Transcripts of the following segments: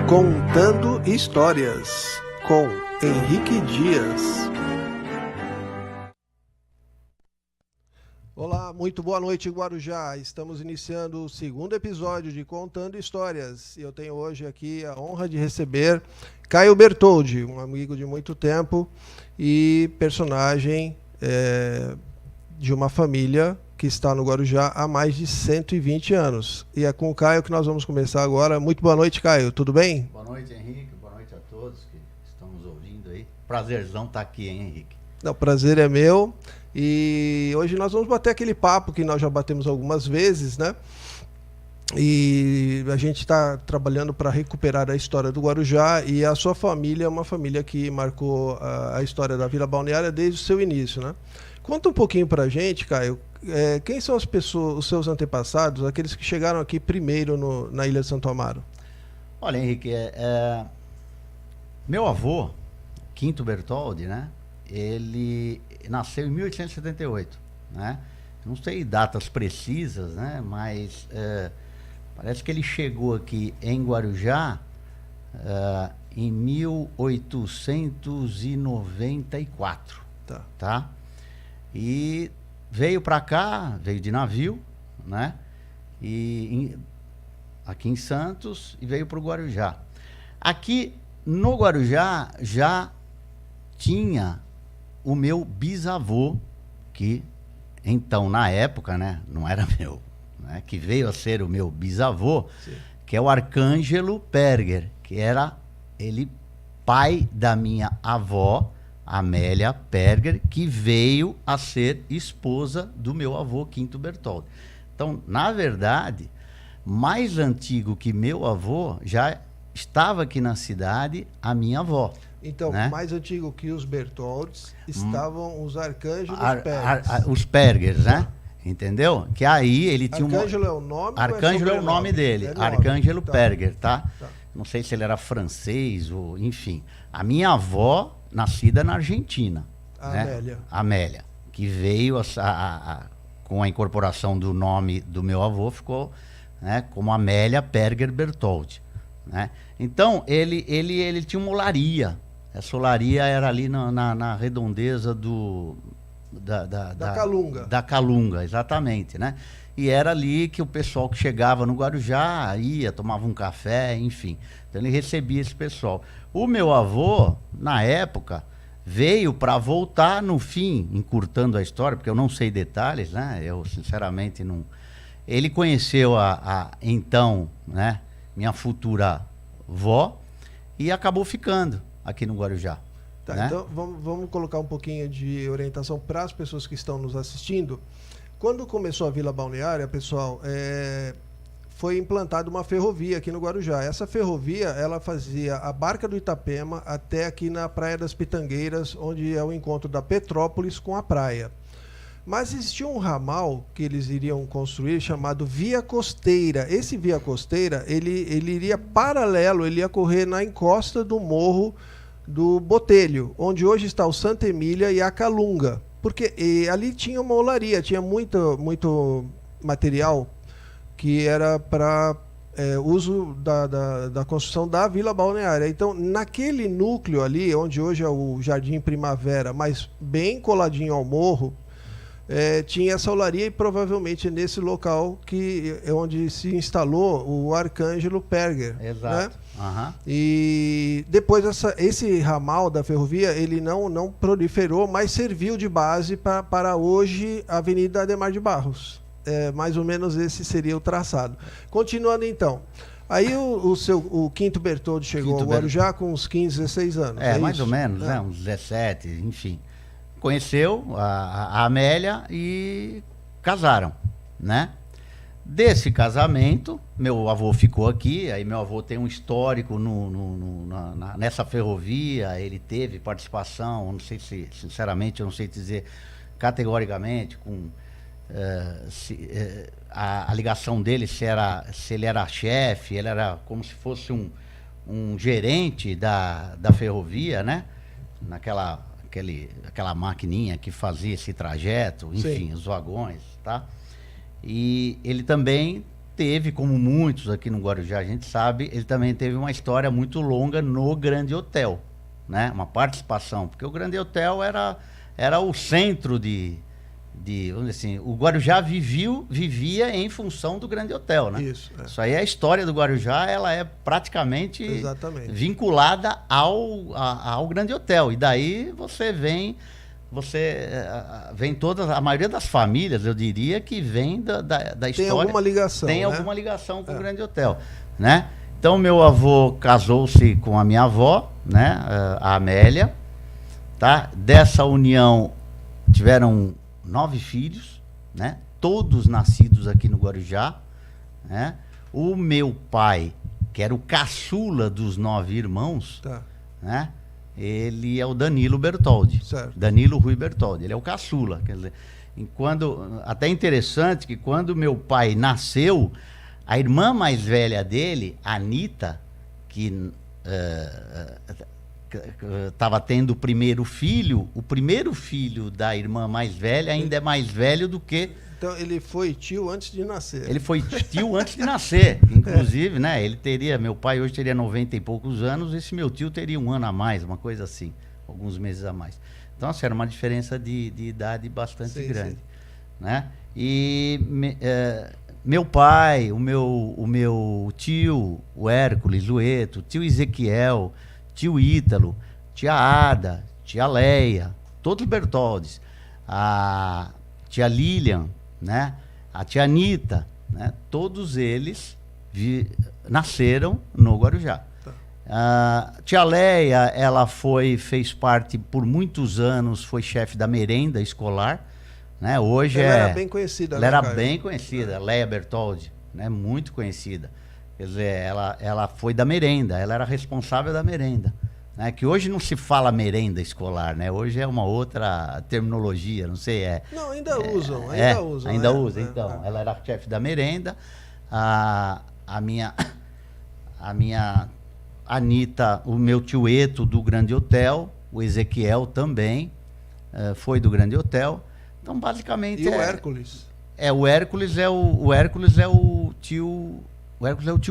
Contando Histórias, com Henrique Dias. Olá, muito boa noite, Guarujá. Estamos iniciando o segundo episódio de Contando Histórias. E eu tenho hoje aqui a honra de receber Caio Bertoldi, um amigo de muito tempo e personagem de uma família que está no Guarujá há mais de 120 anos. E é com o Caio que nós vamos começar agora. Muito boa noite, Caio. Tudo bem? Boa noite, Henrique. Boa noite a todos que estão nos ouvindo aí. Prazerzão estar aqui, hein, Henrique? O prazer é meu. E hoje nós vamos bater aquele papo que nós já batemos algumas vezes, né? E a gente está trabalhando para recuperar a história do Guarujá, e a sua família é uma família que marcou a história da Vila Balneária desde o seu início, né? Conta um pouquinho para a gente, Caio, quem são as pessoas, os seus antepassados, aqueles que chegaram aqui primeiro na Ilha de Santo Amaro? Olha, Henrique, meu avô, Quinto Bertoldi, né? Ele nasceu em 1878, né? Não sei datas precisas, né? Mas parece que ele chegou aqui em Guarujá em 1894, tá? E veio para cá, veio de navio, né? Aqui em Santos, e veio para o Guarujá. Aqui no Guarujá já tinha o meu bisavô, que então na época, né, não era meu, né, que veio a ser o meu bisavô, sim, que é o Arcângelo Perger, que era ele pai da minha avó, Amélia Perger, que veio a ser esposa do meu avô Quinto Bertoldi. Então, na verdade, mais antigo que meu avô, já estava aqui na cidade a minha avó. Então, né? Mais antigo que os Bertolds estavam os Arcângelos Pergers. Os Pergers, né? Entendeu? Que aí ele tinha Arcângelo é o nome? Arcângelo é o nome dele, Arcângelo Perger, tá? Não sei se ele era francês ou enfim. A minha avó, nascida na Argentina. Amélia. Né? Amélia, que veio com a incorporação do nome do meu avô, ficou, né, como Amélia Perger Bertoldi, né? Então, ele tinha uma olaria. Essa olaria era ali na redondeza da Calunga. Da Calunga, exatamente, né? E era ali que o pessoal que chegava no Guarujá ia, tomava um café, enfim. Então ele recebia esse pessoal. O meu avô, na época, veio para voltar no fim, encurtando a história, porque eu não sei detalhes, né? Eu, sinceramente, não... Ele conheceu então, né, minha futura vó, e acabou ficando aqui no Guarujá. Tá, né? Então vamos colocar um pouquinho de orientação para as pessoas que estão nos assistindo. Quando começou a Vila Balneária, pessoal, foi implantada uma ferrovia aqui no Guarujá. Essa ferrovia, ela fazia a Barca do Itapema até aqui na Praia das Pitangueiras, onde é o encontro da Petrópolis com a praia. Mas existia um ramal que eles iriam construir chamado Via Costeira. Esse Via Costeira, ele iria paralelo, ele ia correr na encosta do morro do Botelho, onde hoje está o Santa Emília e a Calunga. Porque ali tinha uma olaria, tinha muito material que era para uso da construção da Vila Balneária. Então, naquele núcleo ali, onde hoje é o Jardim Primavera, mas bem coladinho ao morro, tinha essa olaria, e provavelmente nesse local que é onde se instalou o Arcângelo Perger. Exato. Né? Uhum. E depois esse ramal da ferrovia, ele não proliferou, mas serviu de base para hoje a Avenida Adhemar de Barros. Mais ou menos esse seria o traçado. Continuando então. Aí o Quinto Bertoldi chegou ao Guarujá com uns 15, 16 anos. Mais ou menos, né? Uns 17, enfim. Conheceu a Amélia e casaram, né? Desse casamento, meu avô ficou aqui, aí meu avô tem um histórico nessa ferrovia, ele teve participação, não sei se, sinceramente, eu não sei dizer categoricamente a ligação dele, se ele era chefe, ele era como se fosse um gerente da ferrovia, né? aquela maquininha que fazia esse trajeto, enfim, Sim. os vagões, tá? E ele também teve, como muitos aqui no Guarujá, a gente sabe, ele também teve uma história muito longa no Grande Hotel, né? Uma participação, porque o Grande Hotel era o centro vamos dizer assim, o Guarujá vivia em função do Grande Hotel, né? Isso. Isso aí é a história do Guarujá, ela é praticamente Exatamente. vinculada ao Grande Hotel. E daí você vem a maioria das famílias, eu diria, que vem da história. Tem alguma ligação, Tem né? alguma ligação com o Grande Hotel, né? Então, meu avô casou-se com a minha avó, né? A Amélia, tá? Dessa união tiveram 9 filhos, né? Todos nascidos aqui no Guarujá, né? O meu pai, que era o caçula dos 9 irmãos, Tá. né? Ele é o Danilo Bertoldi. Certo. Danilo Rui Bertoldi. Ele é o caçula. Quer dizer, até interessante que quando meu pai nasceu, a irmã mais velha dele, a Anitta, que estava tendo o primeiro filho da irmã mais velha ainda é mais velho do que... Então, ele foi tio antes de nascer. Ele foi tio antes de nascer, inclusive, né? Meu pai hoje teria 90 e poucos anos, esse meu tio teria 1 ano a mais, uma coisa assim, alguns meses a mais. Então, assim, era uma diferença de idade bastante grande, né? E meu pai, o meu tio, o Hércules, o Eto, tio Ezequiel, tio Ítalo, tia Ada, tia Leia, todos Bertoldes, a tia Lilian, né? A tia Anitta, né? Todos eles nasceram no Guarujá. A tia Leia, ela fez parte por muitos anos, foi chefe da merenda escolar, né? Hoje ela era bem conhecida. Ela era bem conhecida, Leia Bertoldi, né? Muito conhecida. Quer dizer, ela foi da merenda, ela era responsável da merenda. Né, que hoje não se fala merenda escolar, né? Hoje é uma outra terminologia, não sei, Não, ainda usam. Ainda usa, então. Ela era chefe da merenda, a minha Anitta, o meu tio Eto do Grande Hotel, o Ezequiel também foi do Grande Hotel. Então, basicamente... E o Hércules? O Hércules é o tio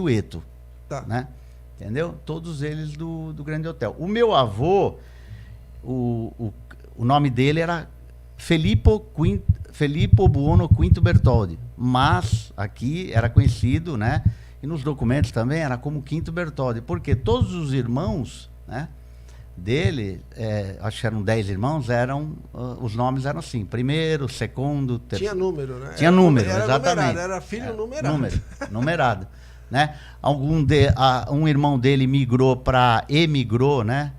Eto, Tá. né? Entendeu? Todos eles do Grande Hotel. O meu avô, o nome dele era Filippo Buono Quinto Bertoldi, mas aqui era conhecido, né? E nos documentos também era como Quinto Bertoldi, porque todos os irmãos, né, dele, acho que eram 10 irmãos, os nomes eram assim, primeiro, segundo, terceiro. Tinha número, né? Tinha número, exatamente. Numerado, era filho numerado. Numerado. Né? Um irmão dele emigrou, né,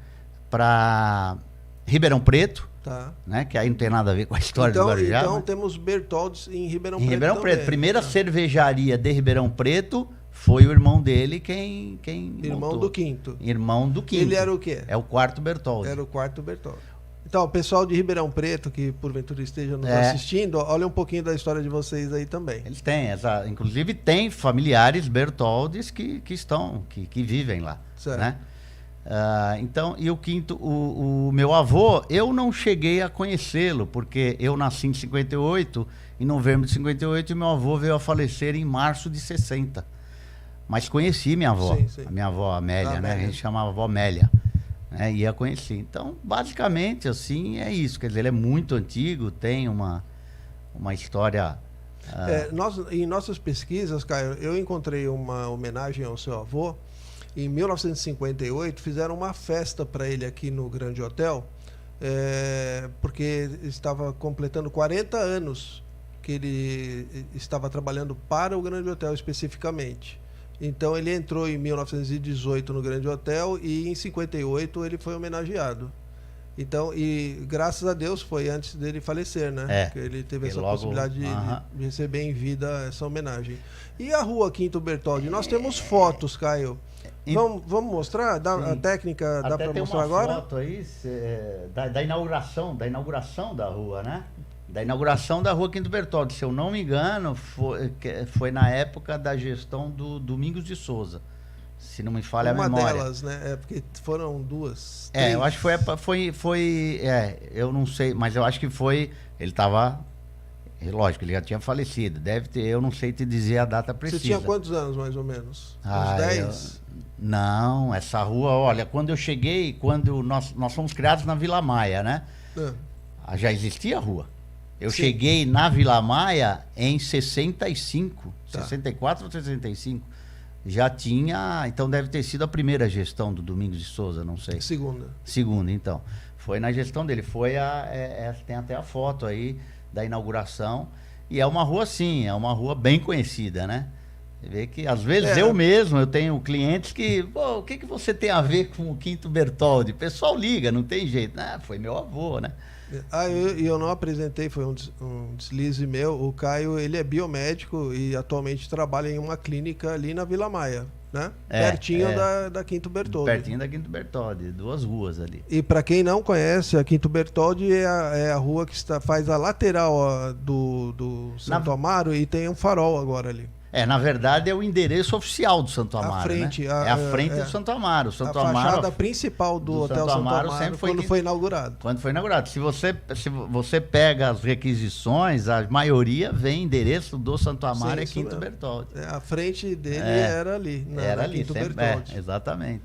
para Ribeirão Preto, tá, né, que aí não tem nada a ver com a história do Guarujá. Então temos Bertoldes em Ribeirão Preto. Em Ribeirão Preto, também. primeira cervejaria de Ribeirão Preto foi o irmão dele quem Irmão montou. do Quinto. Irmão do Quinto. Ele era o quê? É o quarto Bertoldi. Era o quarto Bertoldi. Então, o pessoal de Ribeirão Preto, que porventura esteja nos assistindo, olha um pouquinho da história de vocês aí também. Eles têm, inclusive tem familiares Bertoldes que vivem lá. Certo. Né? Então, e o Quinto, o meu avô, eu não cheguei a conhecê-lo, porque eu nasci em 58, em novembro de 58, e meu avô veio a falecer em março de 60. Mas conheci minha avó, Sim. a minha avó Amélia, né? Amélia. A gente chamava avó Amélia. Né, e a conheci. Então, basicamente, assim, é isso. Quer dizer, ele é muito antigo, tem uma história... Em nossas pesquisas, Caio, eu encontrei uma homenagem ao seu avô. Em 1958, fizeram uma festa para ele aqui no Grande Hotel, porque estava completando 40 anos que ele estava trabalhando para o Grande Hotel especificamente. Então ele entrou em 1918 no Grande Hotel e em 58 ele foi homenageado. Então, e graças a Deus foi antes dele falecer, né? Porque ele teve essa possibilidade de receber em vida essa homenagem. E a rua Quinto Bertoldi? Nós temos fotos, Caio. Vamos mostrar? A técnica dá para mostrar agora? Tem uma foto aí da inauguração da rua, né? Da inauguração da rua Quinto Bertoldi, se eu não me engano, foi na época da gestão do Domingos de Souza. Se não me falha a Uma memória. delas, né? É porque foram duas. Eu acho que eu não sei, mas eu acho que foi, ele estava, lógico, ele já tinha falecido, deve ter, eu não sei te dizer a data precisa. Você tinha quantos anos, mais ou menos? Uns 10? Não, essa rua, olha, quando eu cheguei, nós fomos criados na Vila Maia, né? Já existia a rua. Eu Sim. cheguei na Vila Maia em 65, Tá. 64 ou 65. Já tinha, então deve ter sido a primeira gestão do Domingos de Souza, não sei. Segunda, então. Foi na gestão dele, tem até a foto aí da inauguração. E é uma rua, sim, é uma rua bem conhecida, né? Você vê que, às vezes, eu tenho clientes que, pô, o que você tem a ver com o Quinto Bertoldi? O pessoal liga, não tem jeito. Foi meu avô, né? Eu não apresentei, foi um deslize meu. O Caio, ele é biomédico e atualmente trabalha em uma clínica ali na Vila Maia, né? Pertinho da Quinto Bertoldi. Pertinho da Quinto Bertoldi, 2 ruas ali. E para quem não conhece, a Quinto Bertoldi é a rua que faz a lateral do Santo Amaro e tem um farol agora ali. Na verdade é o endereço oficial do Santo Amaro, frente, né? É a frente do Santo Amaro. A fachada principal do Hotel Santo Amaro sempre foi quando foi inaugurado. Quando foi inaugurado. Se você pega as requisições, a maioria vem endereço do Santo Amaro, Sim, Quinto Bertoldi. A frente dele era ali, era ali, Quinto sempre, Bertoldi. Exatamente.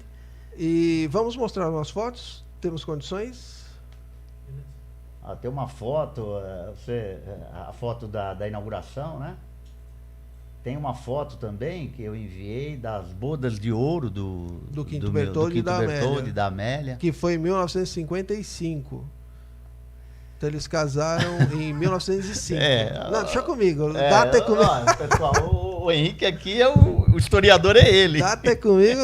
E vamos mostrar umas fotos? Temos condições? Tem uma foto, a foto da inauguração, né? Tem uma foto também que eu enviei das bodas de ouro do Quinto Bertoldi e da Amélia. Que foi em 1955. Então eles casaram em 1905. Não, deixa comigo. Data é comigo. Pessoal, o Henrique aqui o historiador é ele. Data é comigo,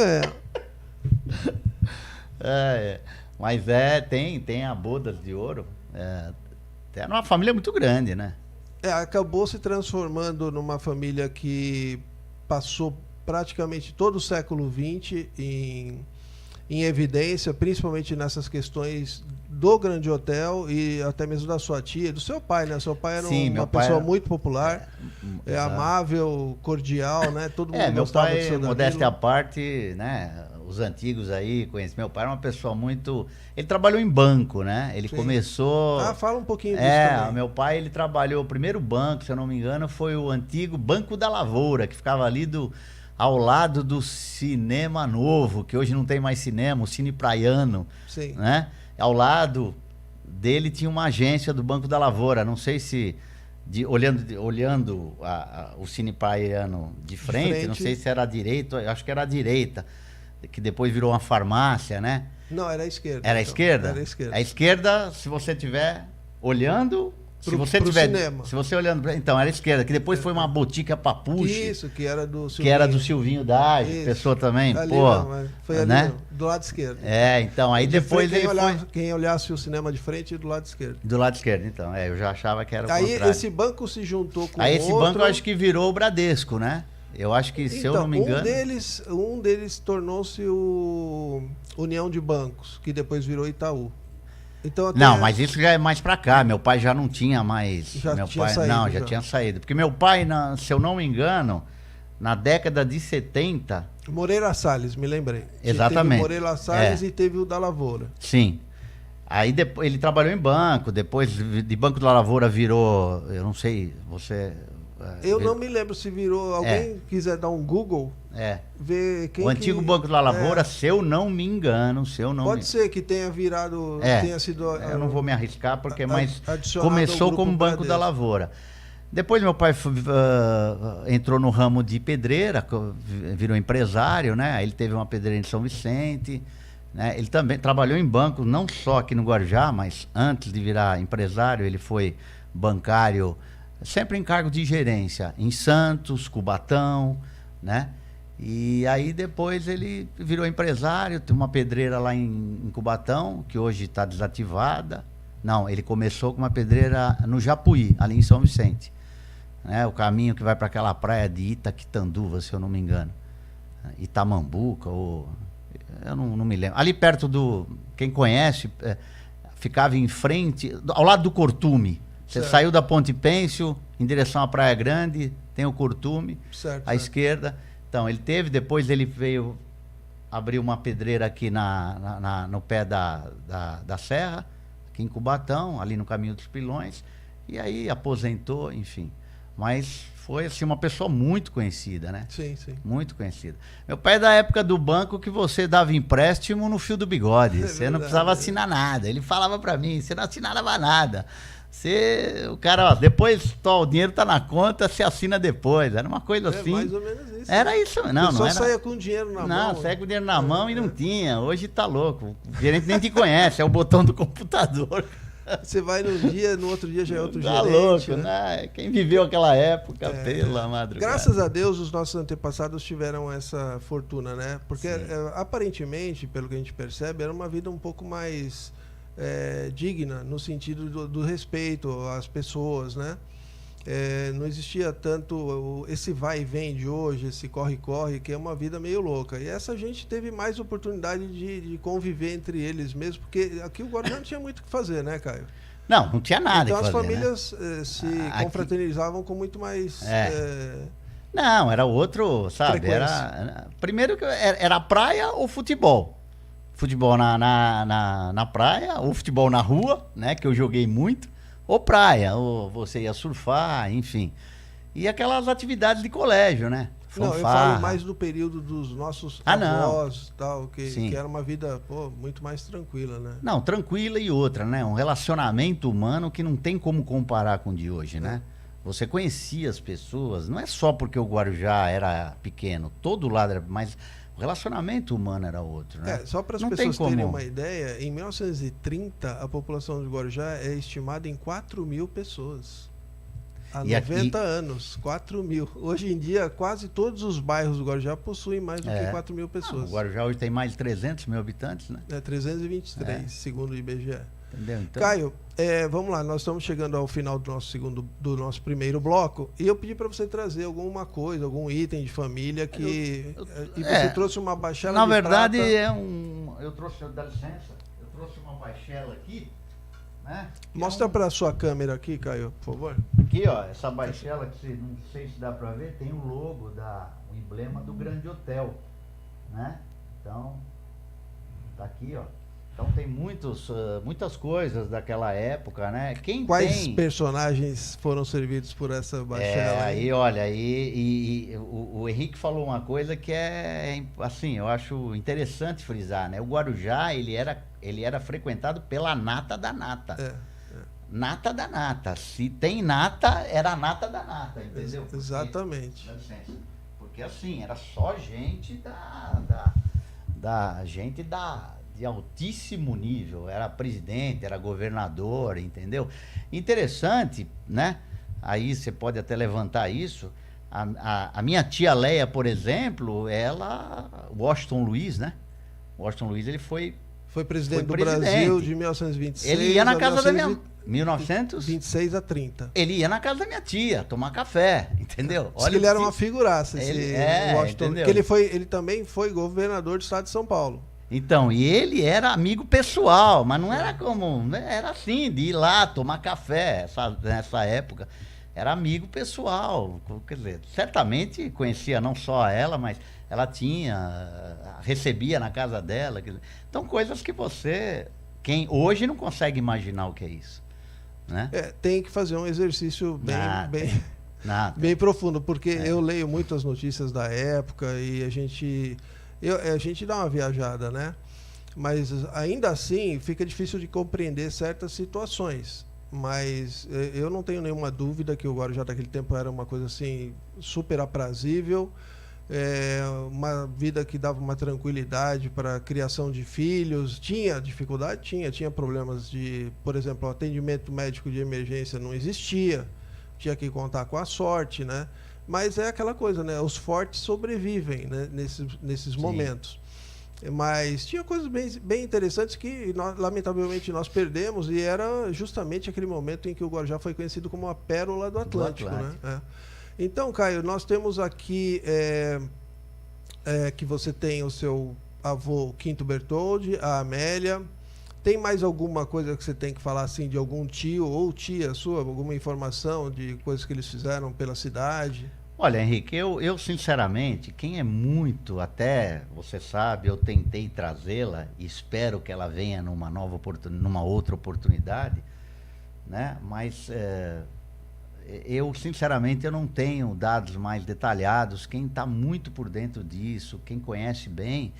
Mas tem a bodas de ouro. É uma família muito grande, né? Acabou se transformando numa família que passou praticamente todo o século XX em evidência, principalmente nessas questões do Grande Hotel e até mesmo da sua tia, do seu pai, né? Seu pai era uma pessoa muito popular, amável, cordial, né? Todo mundo gostava do seu Danilo. Modéstia à parte, né? Os antigos aí conhecem. Meu pai era uma pessoa muito... Ele trabalhou em banco, né? Ele começou... fala um pouquinho disso também. Meu pai, ele trabalhou... O primeiro banco, se eu não me engano, foi o antigo Banco da Lavoura, que ficava ali ao lado do Cinema Novo, que hoje não tem mais cinema, o Cine Praiano. Sim. Né? Ao lado dele tinha uma agência do Banco da Lavoura. Não sei se... olhando o Cine Praiano de frente, não sei se era à direita, acho que era à direita, que depois virou uma farmácia, né? Não, era a esquerda. Era a esquerda? Era a esquerda. A esquerda, se você estiver olhando... Se você olhando... Então, era a esquerda, que depois foi uma botica Papuche. Isso, que era do Silvinho. Que era do Silvinho Dage, pessoa também. Ali pô, não, foi ali, né? do lado esquerdo. Então, aí depois quem olhasse o cinema de frente, do lado esquerdo. Do lado esquerdo, então. Eu já achava que era o contrário. Aí esse banco se juntou com esse banco eu acho que virou o Bradesco, né? Eu acho que, se eu não me engano... Um deles tornou-se o União de Bancos, que depois virou Itaú. Então, não, mas isso já é mais pra cá. Meu pai já não tinha mais... Já tinha saído. Porque meu pai, se eu não me engano, na década de 70... Moreira Salles, me lembrei. Exatamente. Teve Moreira Salles e teve o da Lavoura. Sim. Aí depois, ele trabalhou em banco, depois de Banco da Lavoura virou... Eu não sei, você... Eu não me lembro se virou... Alguém quiser dar um Google... Ver quem o antigo Banco da Lavoura, se eu não me engano, Pode ser que tenha virado, tenha sido... Eu não vou me arriscar, porque começou como Banco da Lavoura. Depois meu pai entrou no ramo de pedreira, virou empresário, né? Ele teve uma pedreira em São Vicente, né? Ele também trabalhou em banco, não só aqui no Guarujá, mas antes de virar empresário, ele foi bancário, sempre em cargo de gerência, em Santos, Cubatão, né? E aí depois ele virou empresário, tem uma pedreira lá em Cubatão, que hoje está desativada. Não, ele começou com uma pedreira no Japuí, ali em São Vicente. Né? O caminho que vai para aquela praia de Itaquitanduva, se eu não me engano. Itamambuca, ou... eu não me lembro. Ali perto do... Quem conhece, ficava em frente, ao lado do Cortume. Você saiu da Ponte Pêncio, em direção à Praia Grande, tem o Cortume, à esquerda. Então, ele teve, depois ele veio abriu uma pedreira aqui no pé da serra, aqui em Cubatão, ali no Caminho dos Pilões, e aí aposentou, enfim. Mas foi assim, uma pessoa muito conhecida, né? Sim, sim. Muito conhecida. Meu pai é da época do banco que você dava empréstimo no fio do bigode. Você não precisava assinar nada. Ele falava pra mim, você não assinava nada. O cara, ó, depois o dinheiro tá na conta, você assina depois. Era uma coisa assim. Mais ou menos isso. Era isso, não era. Saia com dinheiro na mão. Não, saia com dinheiro na mão e não tinha. Hoje tá louco. O gerente nem te conhece, é o botão do computador. Você vai num dia, no outro dia já é outro tá gerente. Louco, né? Quem viveu aquela época, pela madrugada. Graças a Deus, os nossos antepassados tiveram essa fortuna, né? Porque aparentemente, pelo que a gente percebe, era uma vida um pouco mais digna, no sentido do respeito às pessoas, né? Não existia tanto esse vai e vem de hoje, esse corre-corre, que é uma vida meio louca. E essa gente teve mais oportunidade de conviver entre eles mesmo, porque aqui o Guarujá não tinha muito o que fazer, né, Caio? Não tinha nada então que fazer, as famílias né? se confraternizavam com muito mais... Não, era outro, sabe? Primeiro que era praia ou futebol. Futebol na praia, ou futebol na rua, né? Que eu joguei muito. Ou praia, ou você ia surfar, enfim. E aquelas atividades de colégio, né? Não, eu falo mais do período dos nossos avós, tal, que era uma vida muito mais tranquila, né? Não, tranquila e outra, né? Um relacionamento humano que não tem como comparar com o de hoje, né? Você conhecia as pessoas, não é só porque o Guarujá era pequeno, todo lado era, mas o relacionamento humano era outro, né? Só para as pessoas terem uma ideia, em 1930 a população de Guarujá é estimada em 4.000 pessoas. Há 90 anos, 4.000. Hoje em dia, quase todos os bairros do Guarujá possuem mais do que 4.000 pessoas. O Guarujá hoje tem mais de 300 mil habitantes, né? 323, segundo o IBGE. Entendeu? Então... Caio, vamos lá, nós estamos chegando ao final do nosso primeiro bloco e eu pedi para você trazer alguma coisa, algum item de família e você trouxe uma baixela de prata. Na verdade, eu trouxe, dá licença, eu trouxe uma baixela aqui, né? Mostra para a sua câmera aqui, Caio, por favor. Aqui, ó, essa baixela que não sei se dá para ver, tem o logo, o emblema do Grande Hotel, né? Então, tá aqui, ó. Então tem muitas coisas daquela época, né? Quais personagens foram servidos por essa baixela? Aí, olha, o Henrique falou uma coisa que assim, eu acho interessante frisar, né? O Guarujá, ele era frequentado pela nata da nata. Nata da nata. Se tem nata, era a nata da nata, entendeu? Exatamente. Dá licença. Porque assim, era só gente de altíssimo nível, era presidente, era governador, entendeu? Interessante, né? Aí você pode até levantar isso. A minha tia Leia, por exemplo, Washington Luiz, né? Washington Luiz, ele foi presidente do Brasil de 1926 ele ia na casa da minha 1926 a 30. Ele ia na casa da minha tia tomar café, entendeu? Olha, ele era uma figuraça, Washington, entendeu? Que ele também foi governador do estado de São Paulo. Então, e ele era amigo pessoal, mas não era como... Era assim, de ir lá tomar café, nessa época. Era amigo pessoal, quer dizer, certamente conhecia não só ela, mas ela recebia na casa dela. Então, coisas que quem hoje não consegue imaginar o que é isso, né? Tem que fazer um exercício bem profundo, porque eu leio muitas notícias da época e a gente dá uma viajada, né? Mas ainda assim fica difícil de compreender certas situações. Mas eu não tenho nenhuma dúvida que o Guarujá daquele tempo era uma coisa assim super aprazível, uma vida que dava uma tranquilidade para a criação de filhos. Tinha dificuldade? Tinha problemas por exemplo, o atendimento médico de emergência não existia, tinha que contar com a sorte, né? Mas é aquela coisa, né? Os fortes sobrevivem, né? nesses momentos. Mas tinha coisas bem interessantes que, lamentavelmente, nós perdemos, e era justamente aquele momento em que o Guarujá foi conhecido como a pérola do Atlântico. Né? Então, Caio, nós temos aqui que você tem o seu avô Quinto Bertoldi, a Amélia. Tem mais alguma coisa que você tem que falar assim de algum tio ou tia sua, alguma informação de coisas que eles fizeram pela cidade? Olha, Henrique, eu sinceramente, quem é muito, até você sabe, eu tentei trazê-la e espero que ela venha numa outra oportunidade, né? Mas eu sinceramente eu não tenho dados mais detalhados. Quem está muito por dentro disso, quem conhece bem,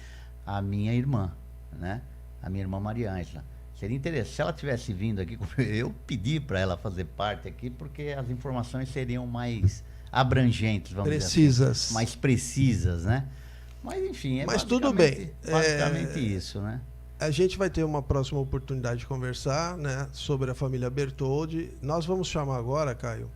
a minha irmã, né? A minha irmã Maria Ângela. Seria interessante, se ela tivesse vindo aqui, eu pedi para ela fazer parte aqui, porque as informações seriam mais abrangentes, vamos precisas. Dizer assim, mais precisas, né? Mas enfim, Mas tudo bem. Basicamente isso, né? A gente vai ter uma próxima oportunidade de conversar, né, sobre a família Bertoldi. Nós vamos chamar agora, Caio,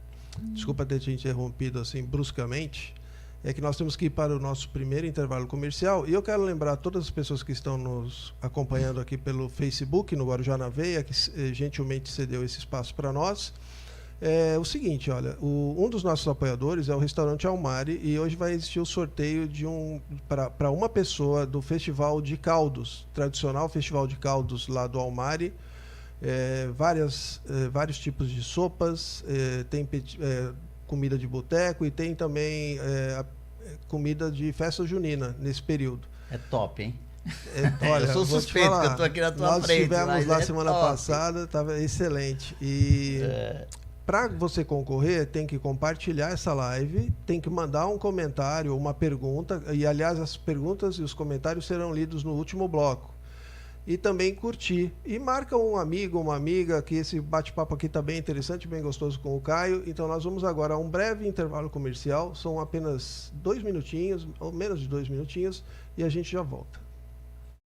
desculpa ter te interrompido assim bruscamente, é que nós temos que ir para o nosso primeiro intervalo comercial, e eu quero lembrar a todas as pessoas que estão nos acompanhando aqui pelo Facebook, no Guarujá na Veia, que gentilmente cedeu esse espaço para nós. É o seguinte, olha, um dos nossos apoiadores é o restaurante Almari, e hoje vai existir o sorteio de para uma pessoa do Festival de Caldos, tradicional Festival de Caldos lá do Almari. Vários tipos de sopas, tem comida de boteco e tem também comida de festa junina nesse período. É top, hein? Olha, eu sou suspeito, que eu estou aqui na tua frente. Nós estivemos lá semana passada, estava excelente. E para você concorrer, tem que compartilhar essa live, tem que mandar um comentário, uma pergunta, e aliás as perguntas e os comentários serão lidos no último bloco. E também curtir. E marca um amigo, uma amiga, que esse bate-papo aqui está bem interessante, bem gostoso com o Caio. Então nós vamos agora a um breve intervalo comercial, são apenas 2 minutinhos, ou menos de 2 minutinhos, e a gente já volta.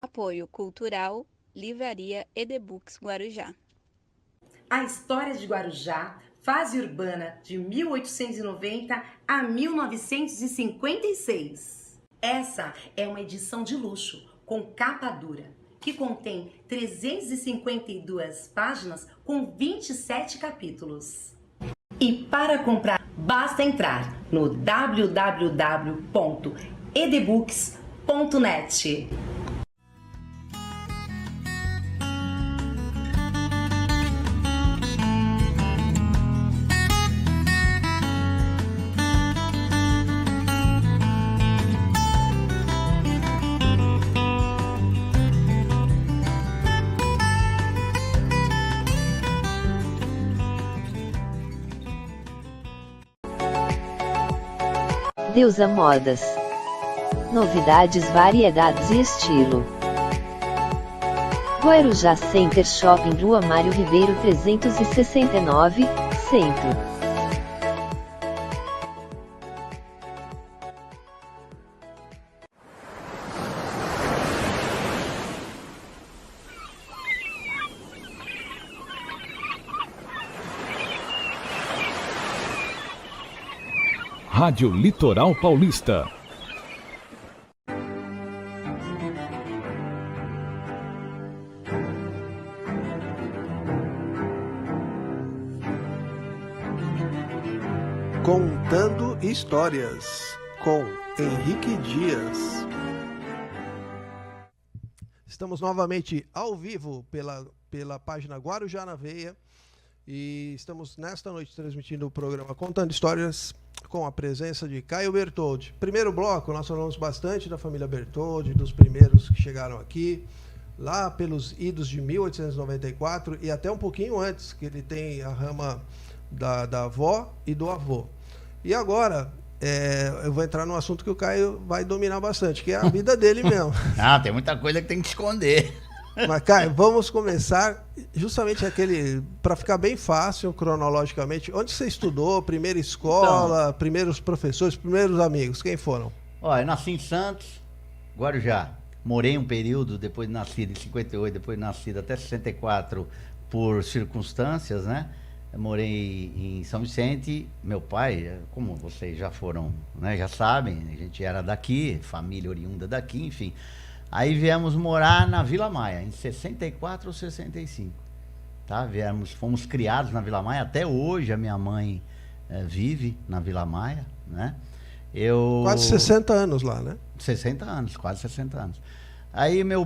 Apoio Cultural, Livraria EDBooks Guarujá. A história de Guarujá, fase urbana de 1890 a 1956. Essa é uma edição de luxo, com capa dura, que contém 352 páginas com 27 capítulos. E para comprar, basta entrar no www.edbooks.net. Deusa Modas. Novidades, variedades e estilo. Guarujá Center Shopping, Rua Mário Ribeiro 369, Centro. Rádio Litoral Paulista. Contando Histórias, com Henrique Dias. Estamos novamente ao vivo pela página Guarujá na Veia. E estamos nesta noite transmitindo o programa Contando Histórias com a presença de Caio Bertoldi. Primeiro bloco, nós falamos bastante da família Bertoldi, dos primeiros que chegaram aqui, lá pelos idos de 1894 e até um pouquinho antes, que ele tem a rama da avó e do avô. E agora, eu vou entrar num assunto que o Caio vai dominar bastante, que é a vida dele mesmo. Ah, tem muita coisa que tem que esconder. Mas, Caio, vamos começar justamente para ficar bem fácil cronologicamente. Onde você estudou? Primeira escola, então, primeiros professores, primeiros amigos, quem foram? Olha, eu nasci em Santos, Guarujá. Morei um período, depois de nascido, em 58, depois de nascido até 64, por circunstâncias, né? Eu morei em São Vicente. Meu pai, como vocês já foram, né, já sabem, a gente era daqui, família oriunda daqui, enfim. Aí viemos morar na Vila Maia, em 64 ou 65. Tá? Fomos criados na Vila Maia, até hoje a minha mãe vive na Vila Maia, né? Quase 60 anos lá, né? 60 anos, quase 60 anos. Aí meu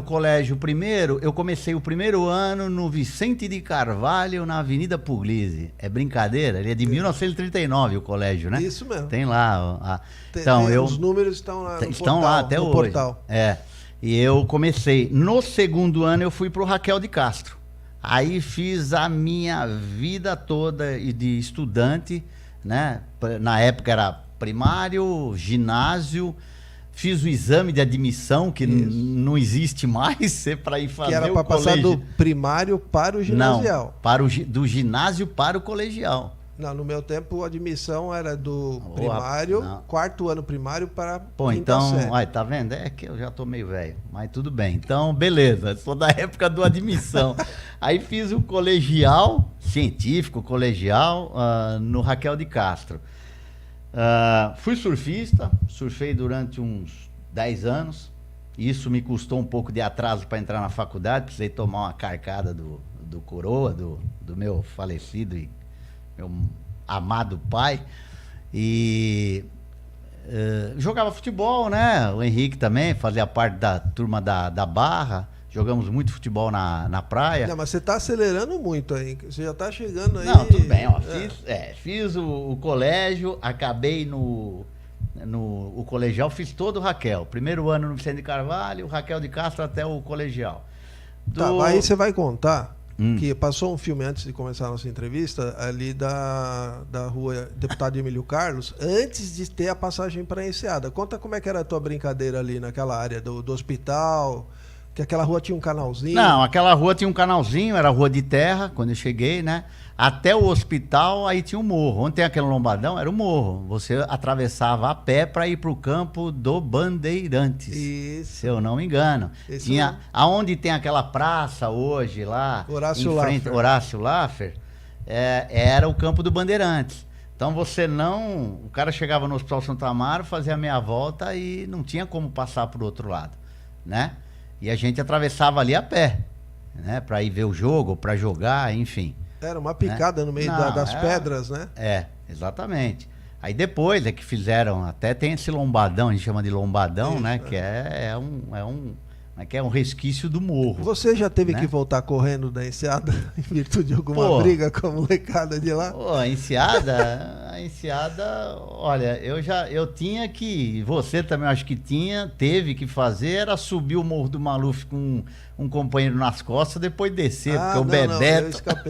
colégio primeiro, eu comecei o primeiro ano no Vicente de Carvalho, na Avenida Puglisi. É brincadeira? Ele é de 1939 o colégio, né? Isso mesmo. Tem lá. Então, os números estão lá no estão portal, lá até no hoje. portal. É. E eu comecei. No segundo ano eu fui pro Raquel de Castro. Aí fiz a minha vida toda de estudante, né? Na época era primário, ginásio. Fiz o exame de admissão, que não existe mais, para ir fazer que era para passar do primário para o ginasial. Não, do ginásio para o colegial. Não, no meu tempo a admissão era do primário, quarto ano primário para quinta série. Olha, tá vendo? É que eu já tô meio velho, mas tudo bem. Então, beleza, sou da época do admissão. Aí fiz o colegial, científico, colegial, no Raquel de Castro. Fui surfista, surfei durante uns 10 anos. Isso me custou um pouco de atraso para entrar na faculdade. Precisei tomar uma carcada do coroa, do meu falecido e meu amado pai. E jogava futebol, né? O Henrique também fazia parte da turma da Barra. Jogamos muito futebol na praia. Não, mas você está acelerando muito aí. Você já está chegando aí. Não, tudo bem. Ó, fiz o colégio, acabei no colegial, fiz todo o Raquel. Primeiro ano no Vicente de Carvalho, Raquel de Castro até o colegial. Tá, aí você vai contar que passou um filme antes de começar a nossa entrevista, ali da rua Deputado Emílio Carlos, antes de ter a passagem para a Enseada. Conta como é que era a tua brincadeira ali naquela área do hospital... Que aquela rua tinha um canalzinho? Não, aquela rua tinha um canalzinho, era rua de terra, quando eu cheguei, né? Até o hospital, aí tinha um morro. Onde tem aquele lombadão, era o morro. Você atravessava a pé para ir para o campo do Bandeirantes. Isso. Se eu não me engano. Tinha, aonde tem aquela praça hoje lá, Horácio em frente, Laffer. Horácio Laffer, era o campo do Bandeirantes. Então o cara chegava no Hospital Santo Amaro, fazia a meia volta e não tinha como passar para o outro lado, né? E a gente atravessava ali a pé, né? Para ir ver o jogo, para jogar, enfim. Era uma picada no meio das pedras, né? Exatamente. Aí depois é que fizeram, até tem esse lombadão, a gente chama de lombadão, né? Que é um resquício do morro. Você já teve né? que voltar correndo da Enseada em virtude de alguma briga com a molecada de lá? Pô, a Enseada, olha, eu tinha que, você também acho que teve que fazer, era subir o Morro do Maluf com um companheiro nas costas, depois descer, porque o Bebeto... Não,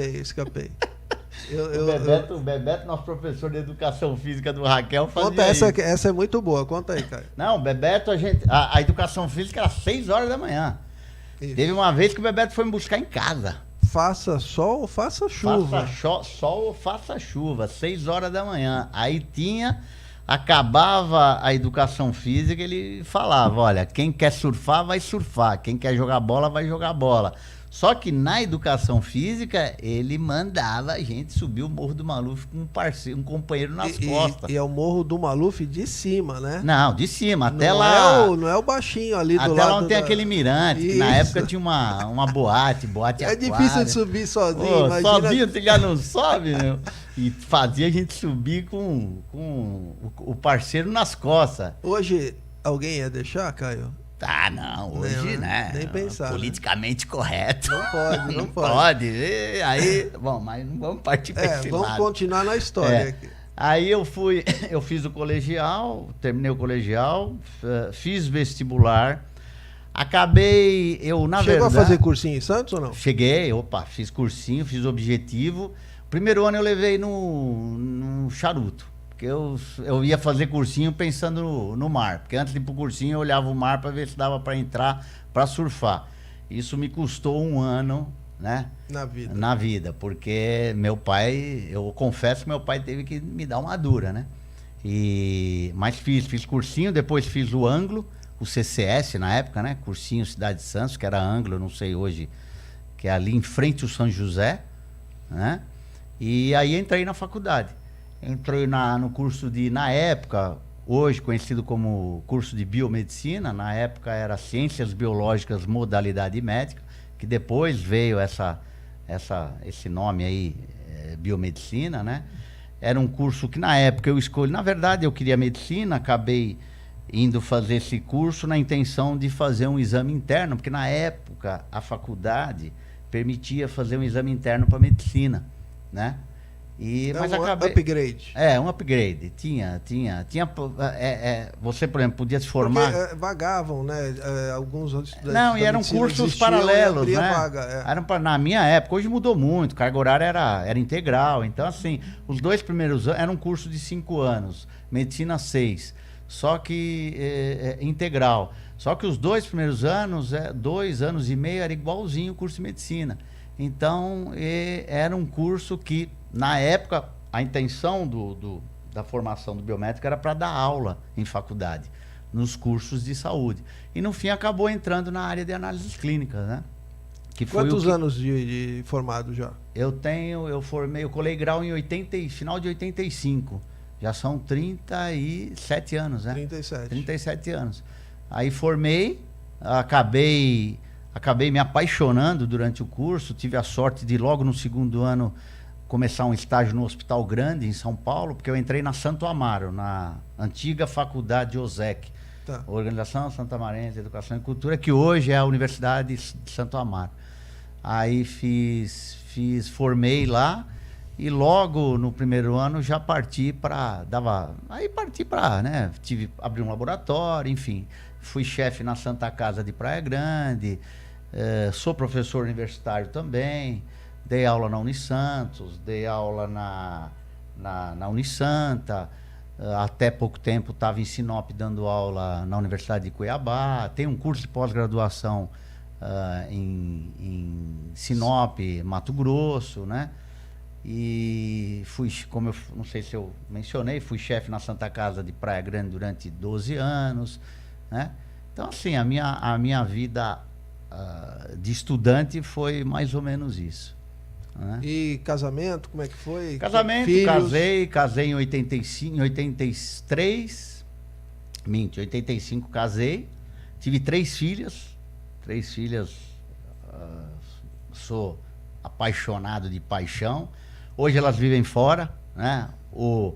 eu escapei. O Bebeto, nosso professor de Educação Física do Raquel, fazia conta isso. Essa é muito boa, conta aí, cara. Não, o Bebeto, a Educação Física era 6 horas da manhã. Isso. Teve uma vez que o Bebeto foi me buscar em casa. Faça sol ou faça chuva. Sol ou faça chuva, 6 horas da manhã. Aí acabava a Educação Física, ele falava, olha, quem quer surfar, vai surfar. Quem quer jogar bola, vai jogar bola. Só que na Educação Física, ele mandava a gente subir o Morro do Maluf com um companheiro nas costas. E é o Morro do Maluf de cima, né? Não, de cima, até lá... Não é o baixinho ali do lado. Até lá onde tem aquele mirante, que na época tinha uma boate aquária. Difícil de subir sozinho, imagina... Sozinho, você já não sobe, meu. E fazia a gente subir com o parceiro nas costas. Hoje, alguém ia deixar, Caio? Ah, não, hoje, né? Nem pensar. Politicamente correto. Não pode. Não pode. Aí, bom, mas não vamos partir para esse lado. Vamos continuar na história aqui. Aí eu fiz o colegial, terminei o colegial, fiz vestibular, acabei, Chegou a fazer cursinho em Santos ou não? Cheguei, fiz cursinho, fiz objetivo. Primeiro ano eu levei no charuto. Porque eu ia fazer cursinho pensando no mar. Porque antes de ir pro cursinho eu olhava o mar para ver se dava para entrar para surfar. Isso me custou 1 ano, né? Na vida. Porque meu pai, eu confesso que meu pai teve que me dar uma dura, né? Mas fiz cursinho, depois fiz o Anglo, o CCS na época, né? Cursinho Cidade de Santos, que era Anglo, não sei hoje, que é ali em frente ao São José, né? E aí entrei na faculdade. Entrei no curso na época, hoje conhecido como curso de biomedicina, na época era Ciências Biológicas Modalidade Médica, que depois veio esse nome aí, biomedicina, né? Era um curso que na época eu escolhi, na verdade eu queria medicina, acabei indo fazer esse curso na intenção de fazer um exame interno, porque na época a faculdade permitia fazer um exame interno para medicina, né? Mas acabei... upgrade. Um upgrade. Você, por exemplo, podia se formar... Porque vagavam, né? Alguns outros estudantes. Não, e eram cursos paralelos, né? Vaga, Na minha época, hoje mudou muito, carga horária era integral. Então, assim, os 2 primeiros anos eram um curso de 5 anos, medicina 6, só que integral. Só que os 2 primeiros anos, 2 anos e meio, era igualzinho o curso de medicina. Então, era um curso que, na época, a intenção da formação do biomédico era para dar aula em faculdade, nos cursos de saúde. E, no fim, acabou entrando na área de análises clínicas, né? Quantos anos de formado já? Eu colei grau em final de 85. Já são 37 anos, né? 37 anos. Aí formei, acabei me apaixonando durante o curso, tive a sorte de logo no segundo ano começar um estágio no Hospital Grande, em São Paulo, porque eu entrei na Santo Amaro, na antiga faculdade OSEC, Organização Santamarense de Educação e Cultura, que hoje é a Universidade de Santo Amaro. Aí formei lá e logo no primeiro ano já parti para, né, abri um laboratório, enfim, fui chefe na Santa Casa de Praia Grande, sou professor universitário também, dei aula na Unisantos, dei aula na Unisanta, até pouco tempo estava em Sinop dando aula na Universidade de Cuiabá, tenho um curso de pós-graduação em Sinop, Mato Grosso, né? E fui, como eu não sei se eu mencionei, fui chefe na Santa Casa de Praia Grande durante 12 anos, né? Então, assim, a minha vida de estudante foi mais ou menos isso, né? E casamento, como é que foi? Casamento, Filhos? casei em 85, em 83, em 85 casei, tive 3 filhas, sou apaixonado de paixão. Hoje elas vivem fora, né? O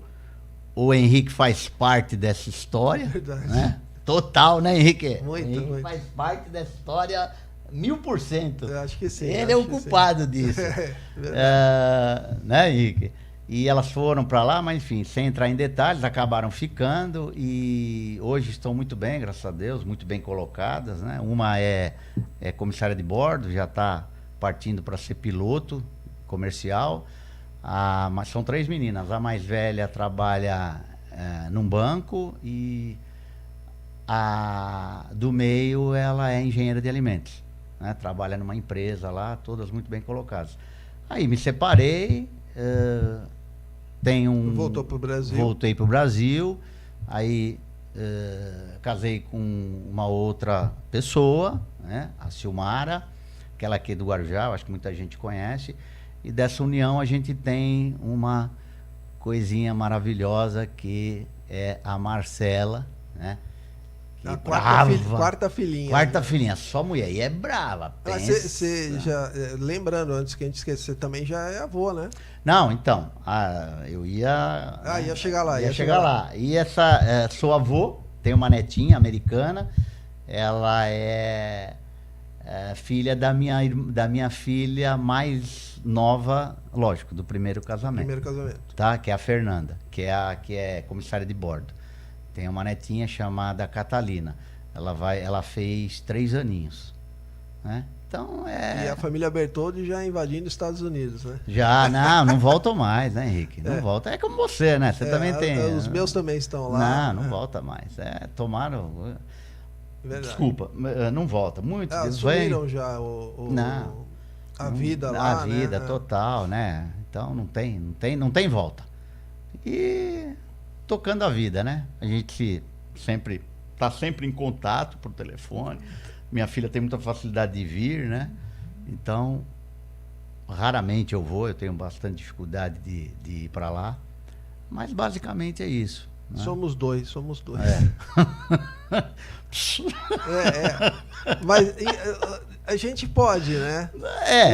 Henrique faz parte dessa história, né? Total, né, Henrique? Muito. Faz parte dessa história 1000%. Eu acho que sim. Ele é o culpado disso. Né, Henrique? E elas foram para lá, mas enfim, sem entrar em detalhes, acabaram ficando e hoje estão muito bem, graças a Deus, muito bem colocadas, né? Uma é comissária de bordo, já está partindo para ser piloto comercial. Mas são 3 meninas. A mais velha trabalha num banco e a do meio ela é engenheira de alimentos, né? Trabalha numa empresa lá, todas muito bem colocadas. Aí me separei, Voltou pro Brasil. Voltei para o Brasil, aí casei com uma outra pessoa, né? A Silmara, aquela aqui do Guarujá, eu acho que muita gente conhece. E dessa união a gente tem uma coisinha maravilhosa que é a Marcela, né? A brava. quarta filhinha. Quarta filhinha, só mulher. E é brava. Você já, lembrando, antes que a gente esqueça, você também já é avô, né? Não, então, eu ia... ia chegar lá. Ia chegar lá. E sou avô, tenho uma netinha americana, ela é filha da minha filha mais nova, lógico, do primeiro casamento. Tá? Que é a Fernanda, que é comissária de bordo. Tem uma netinha chamada Catalina. Ela fez 3 aninhos, né? Então E a família Bertoldi já invadindo os Estados Unidos, né? Já, não voltam mais, né, Henrique? Não volta. É como você, né? Você também tem... Os meus também estão lá. Não volta mais. Tomaram... Verdade. Desculpa, não volta. Muitos assumiram já a vida lá, a vida, né? total, né? Então não tem volta. E tocando a vida, né? A gente tá sempre em contato por telefone. Minha filha tem muita facilidade de vir, né? Então, raramente eu tenho bastante dificuldade de ir para lá. Mas basicamente é isso. Né? Somos dois. É. Mas a gente pode, né?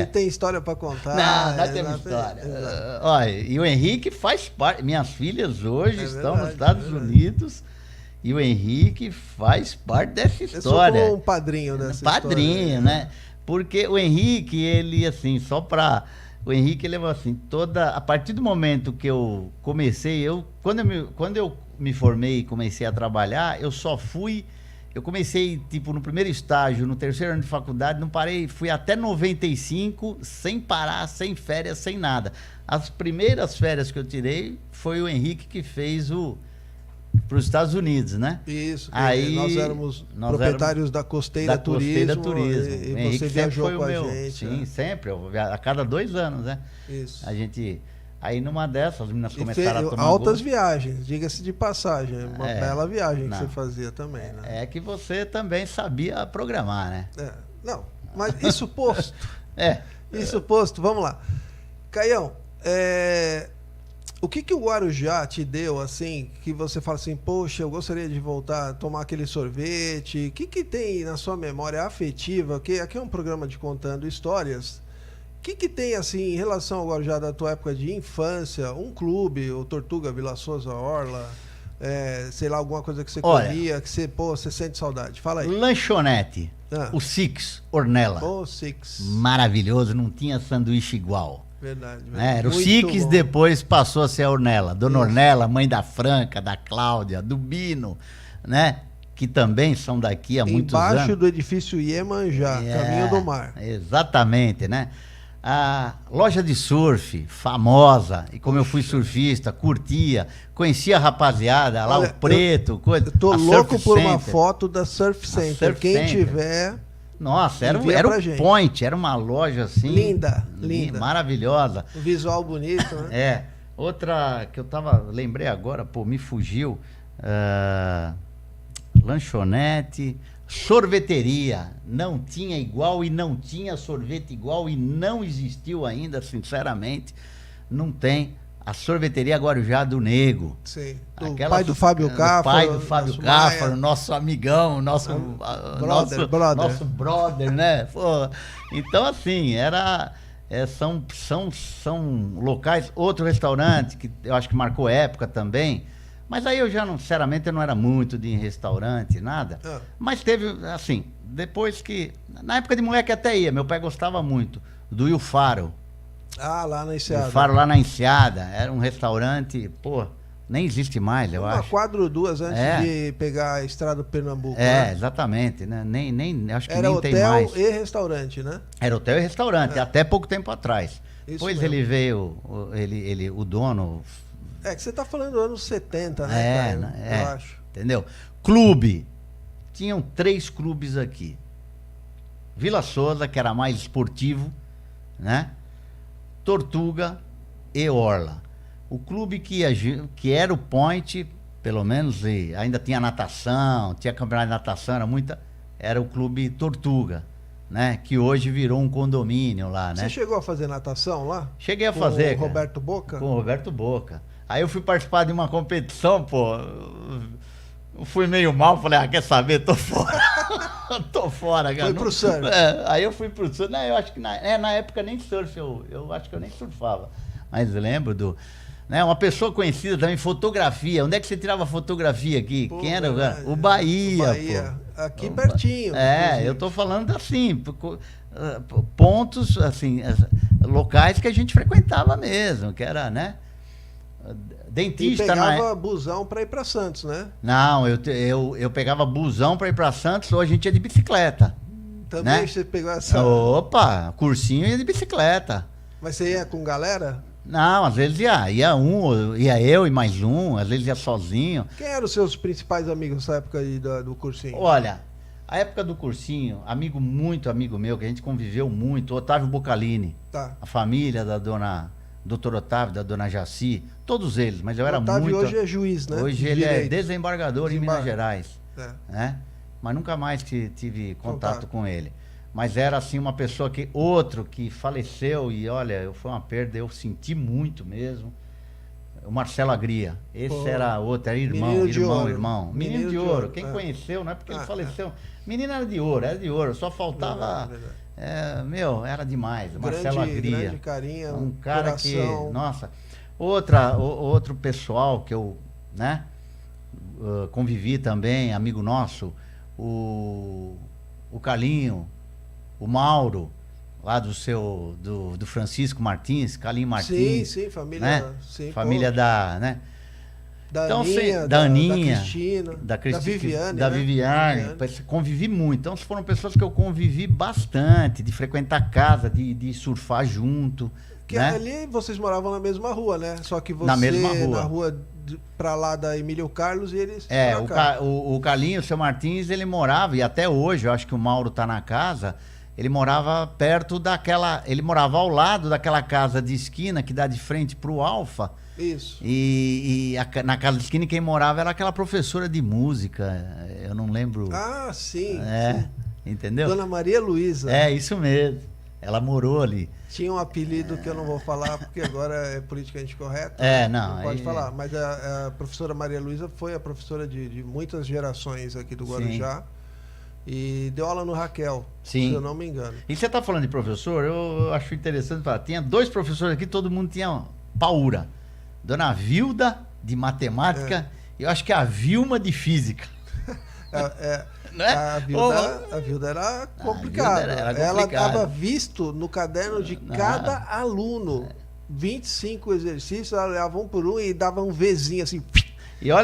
E tem história para contar. Não temos história. Olha, e o Henrique faz parte. Minhas filhas hoje estão nos Estados Unidos E o Henrique faz parte dessa Eu história. sou um padrinho dessa Padrinho, história. né? Porque o Henrique, ele, assim, o Henrique, ele, assim, a partir do momento que eu comecei, quando eu me formei e comecei a trabalhar, eu comecei, tipo, no primeiro estágio, no terceiro ano de faculdade, não parei, fui até 95, sem parar, sem férias, sem nada. As primeiras férias que eu tirei, foi o Henrique que fez para os Estados Unidos, né? Isso. Aí nós éramos proprietários da Costeira Turismo. Turismo. E o Henrique você sempre viajou foi com o a meu. gente. Sim, sempre. A cada 2 anos, né? Isso. Aí numa dessas, as meninas E começaram a tomar altas gosto. viagens, diga-se de passagem. Uma bela viagem que você fazia também, né? É que você também sabia programar, né? Não, mas isso posto. É. Isso posto, vamos lá. Caião, o que o Guarujá te deu, assim, que você fala assim, poxa, eu gostaria de voltar a tomar aquele sorvete? O que tem na sua memória afetiva? Que aqui é um programa de contando histórias. O que tem, assim, em relação ao Guarujá da tua época de infância? Um clube, o Tortuga, Vila Souza, Orla, sei lá, alguma coisa que você comia, que você sente saudade. Fala aí. Lanchonete. O Six, Ornella. O Six. Maravilhoso, não tinha sanduíche igual. Verdade. Era o Muito Six, bom. depois passou a ser a Ornella. Dona Ornella, mãe da Franca, da Cláudia, do Bino, né? Que também são daqui há muitos anos. Embaixo do edifício Iemanjá, Caminho do Mar. Exatamente, né? A loja de surf, famosa, e como eu fui surfista, curtia, conhecia a rapaziada, lá Olha, o Preto, coisa. Eu tô a louco Surf por uma Center. foto da Surf Center. Surf Quem Center. tiver, Nossa, era envia pra o gente. point, era uma loja assim. Linda, linda. Maravilhosa. um visual bonito, né? Outra que lembrei agora, me fugiu. Lanchonete, sorveteria. Não tinha igual e não tinha sorvete igual e não existiu ainda, sinceramente. Não tem. A sorveteria Guarujá do Nego. Sim. Aquela Pai do Fábio Cáfaro. pai do Fábio nosso Cáfaro, Maia. nosso amigão, nosso brother. nosso brother, né? Pô, então, assim, são locais. Outro restaurante que eu acho que marcou época também. Mas aí eu já, sinceramente, eu não era muito de ir em restaurante, nada. Mas teve, assim, depois que... Na época de moleque até ia, meu pai gostava muito do Il Faro. Lá na Enseada. Il Faro lá na Enseada. Era um restaurante, nem existe mais, eu acho. Uma quadra ou duas antes de pegar a estrada do Pernambuco. Exatamente, né? Acho que era nem tem mais. hotel e restaurante, né? Era hotel e restaurante, até pouco tempo atrás. Isso Depois mesmo. ele veio, o dono... Que você tá falando dos anos 70, né, Caio? Eu acho. Entendeu? Clube. Tinham 3 clubes aqui. Vila Souza, que era mais esportivo, né? Tortuga e Orla. O clube que era o point, pelo menos, e ainda tinha natação, tinha campeonato de natação, era o clube Tortuga, né? Que hoje virou um condomínio lá, né? Você chegou a fazer natação lá? Cheguei a fazer, Com o cara. Roberto Boca? Com o Roberto Boca. Aí eu fui participar de uma competição, eu fui meio mal, falei, quer saber, tô fora. Tô fora, cara. Foi pro surf. Aí eu fui pro surf. Não, eu acho que na época nem surf, eu acho que eu nem surfava. Mas lembro uma pessoa conhecida também, fotografia. Onde é que você tirava fotografia aqui? Quem era? O Bahia, Aqui pertinho. Eu tô falando assim, pontos, assim, locais que a gente frequentava mesmo, que era, né? Dentista, e pegava busão para ir para Santos, né? Não, eu pegava busão para ir para Santos, ou a gente ia de bicicleta. Também, né? Você pegou essa... Opa, cursinho ia de bicicleta. Mas você ia com galera? Não, às vezes ia eu e mais um, às vezes ia sozinho. Quem eram os seus principais amigos nessa época aí do cursinho? Olha, a época do cursinho, muito amigo meu, que a gente conviveu muito, Otávio Bocalini, a família da doutor Otávio, da dona Jaci, todos eles, mas eu era muito... Otávio hoje é juiz, né? Hoje ele é desembargador em Minas Gerais, né? Mas nunca mais tive contato com ele. Mas era assim uma pessoa outro que faleceu e olha, foi uma perda, eu senti muito mesmo. O Marcelo Agria, esse era outro, era irmão. Menino de ouro. Quem conheceu, não é porque ele faleceu. Menino era de ouro, só faltava... era demais. Marcelo Agria. Grande carinho, um cara coração. que, nossa. Outro pessoal que eu, né? convivi também, amigo nosso, o Carlinho, o Mauro, lá do Francisco Martins, Carlinho Martins. Sim, família. Né? Sim, família da, né? Da Então, Aninha, da Aninha, da Viviane. Da né? Viviane. Convivi muito. Então, foram pessoas que eu convivi bastante, de frequentar casa, de surfar junto. Que né? ali vocês moravam na mesma rua, né? Só que você Na mesma rua. na rua pra lá da Emílio Carlos e eles É, pra cá. o Carlinho, o seu Martins, ele morava, e até hoje, eu acho que o Mauro tá na casa, ele morava perto daquela. Ele morava ao lado daquela casa de esquina que dá de frente pro Alfa. Isso. Na casa de esquina quem morava era aquela professora de música. Eu não lembro. Ah, sim. É, entendeu? Dona Maria Luísa. É, isso mesmo. Ela morou ali. Tinha um apelido que eu não vou falar, porque agora é politicamente correto. Não. Não pode falar. Mas a professora Maria Luísa foi a professora de muitas gerações aqui do Guarujá. E deu aula no Raquel, Sim. se eu não me engano. E você está falando de professor, eu acho interessante falar. Tinha 2 professores aqui, todo mundo tinha paura. Dona Vilda, de matemática, e eu acho que a Vilma, de física. Né? A Vilda era complicada. Ela estava visto no caderno de cada aluno. 25 exercícios, ela levava um por um e dava um Vzinho assim. E a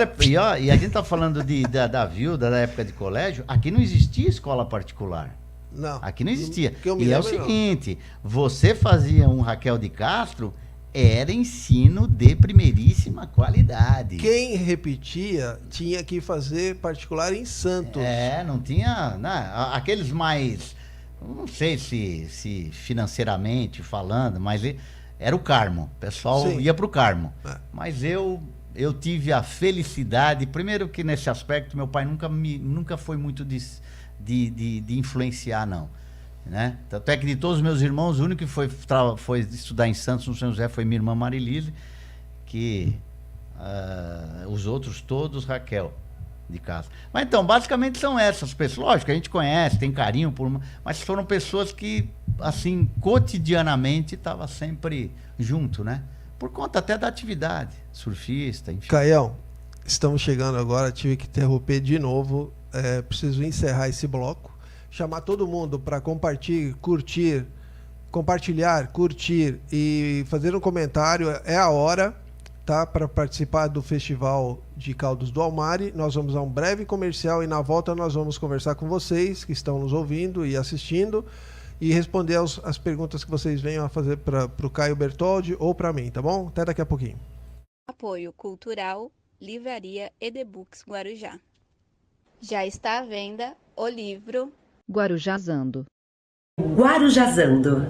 gente tá falando da Vilda, da época de colégio, aqui não existia escola particular. Não. Aqui não existia. E é o seguinte, você fazia um Raquel de Castro, era ensino de primeiríssima qualidade. Quem repetia tinha que fazer particular em Santos. Não tinha. Né, aqueles mais. Não sei se financeiramente falando, mas era o Carmo. O pessoal ia para o Carmo. Mas eu tive a felicidade. Primeiro, que nesse aspecto, meu pai nunca foi muito de influenciar, não. Né? Tanto é que de todos os meus irmãos, o único que foi estudar em Santos, no São José, foi minha irmã Marilise, que os outros todos, Raquel de casa. Mas então, basicamente são essas pessoas. Lógico que a gente conhece, tem carinho por mas foram pessoas que, assim, cotidianamente estavam sempre junto, né? Por conta até da atividade, surfista, enfim. Caião, estamos chegando agora, tive que interromper de novo, preciso encerrar esse bloco. Chamar todo mundo para compartilhar, curtir e fazer um comentário. É a hora, tá? Para participar do Festival de Caldos do Almari. Nós vamos a um breve comercial e na volta nós vamos conversar com vocês que estão nos ouvindo e assistindo e responder as perguntas que vocês venham a fazer para o Caio Bertoldi ou para mim, tá bom? Até daqui a pouquinho. Apoio Cultural, Livraria Edebooks Guarujá. Já está à venda o livro Guarujazando. Guarujazando.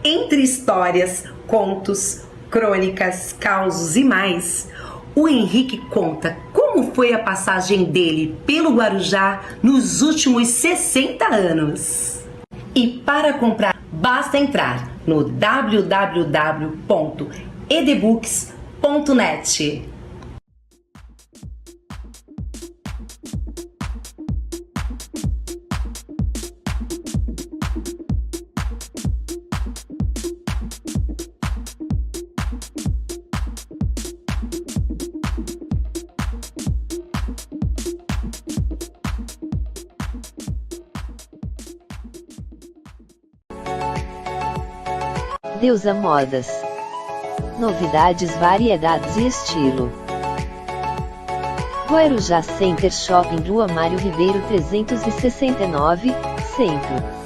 Entre histórias, contos, crônicas, causos e mais, o Henrique conta como foi a passagem dele pelo Guarujá nos últimos 60 anos. E para comprar, basta entrar no www.edebooks.net. Deusa Modas. Novidades, variedades e estilo. Guarujá Center Shopping, Rua Mário Ribeiro 369, Centro.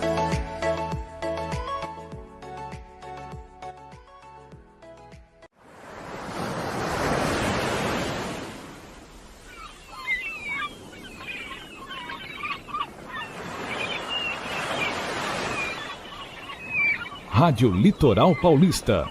Rádio Litoral Paulista.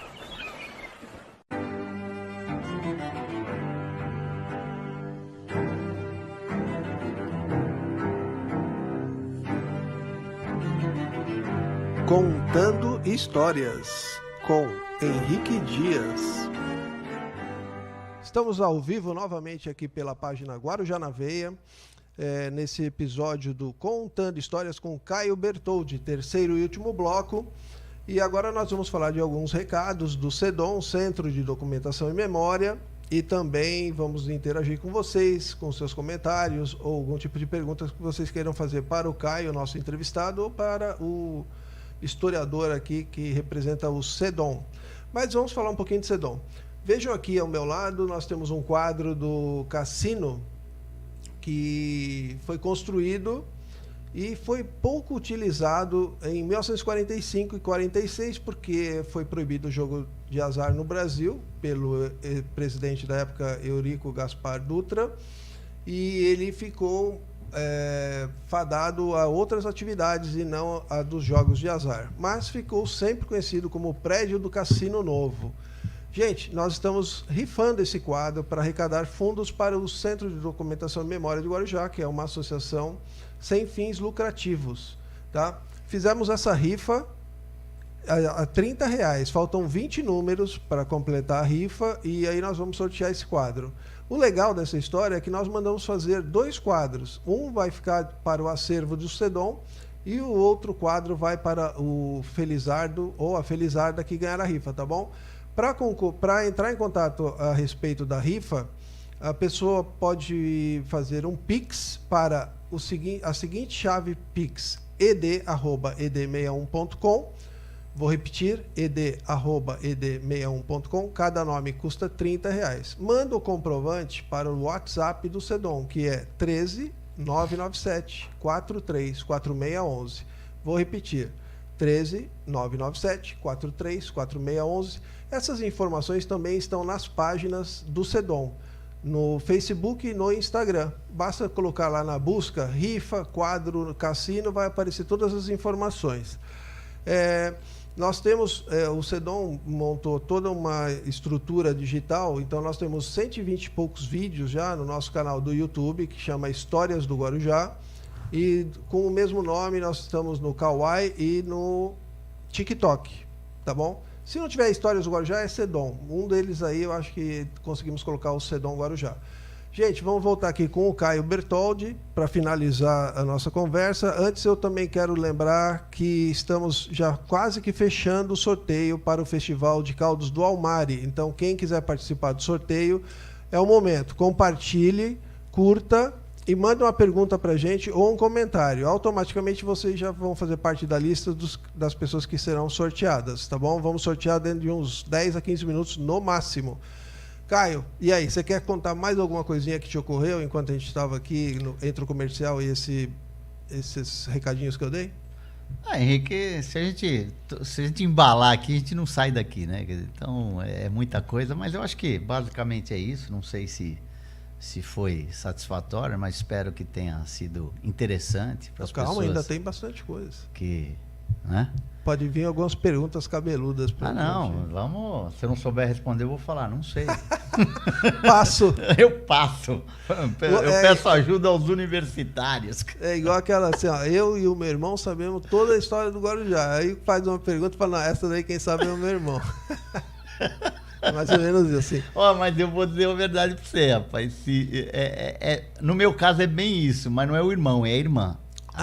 Contando Histórias, com Henrique Dias. Estamos ao vivo novamente aqui pela página Guarujá na Veia, nesse episódio do Contando Histórias com Caio Bertoldi, terceiro e último bloco. E agora nós vamos falar de alguns recados do CEDOM, Centro de Documentação e Memória, E também vamos interagir com vocês, com seus comentários ou algum tipo de perguntas que vocês queiram fazer para o Caio, nosso entrevistado, ou para o historiador aqui que representa o CEDOM. Mas vamos falar um pouquinho de CEDOM. Vejam aqui ao meu lado, nós temos um quadro do cassino que foi construído e foi pouco utilizado em 1945 e 46, porque foi proibido o jogo de azar no Brasil pelo presidente da época, Eurico Gaspar Dutra, e ele ficou fadado a outras atividades e não a dos jogos de azar. Mas ficou sempre conhecido como o prédio do Cassino Novo. Gente, nós estamos rifando esse quadro para arrecadar fundos para o Centro de Documentação e Memória de Guarujá, que é uma associação sem fins lucrativos. Tá? Fizemos essa rifa a R$30, faltam 20 números para completar a rifa e aí nós vamos sortear esse quadro. O legal dessa história é que nós mandamos fazer 2 quadros. Um vai ficar para o acervo do CEDOM e o outro quadro vai para o Felizardo ou a Felizarda que ganhar a rifa, tá bom? Para entrar em contato a respeito da rifa, a pessoa pode fazer um Pix para a seguinte chave Pix, ed@ed61.com. Vou repetir, ed@ed61.com. Cada nome custa R$30. Manda o comprovante para o WhatsApp do CEDOM, que é 13 997 43 4611. Vou repetir, 13 997 43 4611. Essas informações também estão nas páginas do CEDOM, no Facebook e no Instagram. Basta colocar lá na busca, rifa, quadro, cassino, vai aparecer todas as informações. Nós temos, o CEDOM montou toda uma estrutura digital, então nós temos 120 e poucos vídeos já no nosso canal do YouTube, que chama Histórias do Guarujá, e com o mesmo nome nós estamos no Kawaii e no TikTok, tá bom? Se não tiver Histórias do Guarujá, é CEDOM. Um deles aí, eu acho que conseguimos colocar o CEDOM Guarujá. Gente, vamos voltar aqui com o Caio Bertoldi para finalizar a nossa conversa. Antes, eu também quero lembrar que estamos já quase que fechando o sorteio para o Festival de Caldos do Almari. Então, quem quiser participar do sorteio, é o momento. Compartilhe, curta e manda uma pergunta para a gente ou um comentário. Automaticamente vocês já vão fazer parte da lista das pessoas que serão sorteadas, tá bom? Vamos sortear dentro de uns 10 a 15 minutos no máximo. Caio, e aí, você quer contar mais alguma coisinha que te ocorreu enquanto a gente estava aqui entre o comercial e esses recadinhos que eu dei? Henrique, se a gente embalar aqui, a gente não sai daqui, né? Então, é muita coisa, mas eu acho que basicamente é isso. Não sei se foi satisfatório, mas espero que tenha sido interessante para as pessoas. Calma, ainda tem bastante coisa. Né? Pode vir algumas perguntas cabeludas. Não, vamos. Se eu não souber responder, eu vou falar, não sei. Passo. Eu passo. Eu peço ajuda aos universitários. É igual aquela assim, ó, eu e o meu irmão sabemos toda a história do Guarujá. Aí faz uma pergunta e fala, não, essa daí quem sabe é o meu irmão. É mais ou menos isso, assim. Mas eu vou dizer a verdade para você, rapaz. No meu caso é bem isso, mas não é o irmão, é a irmã.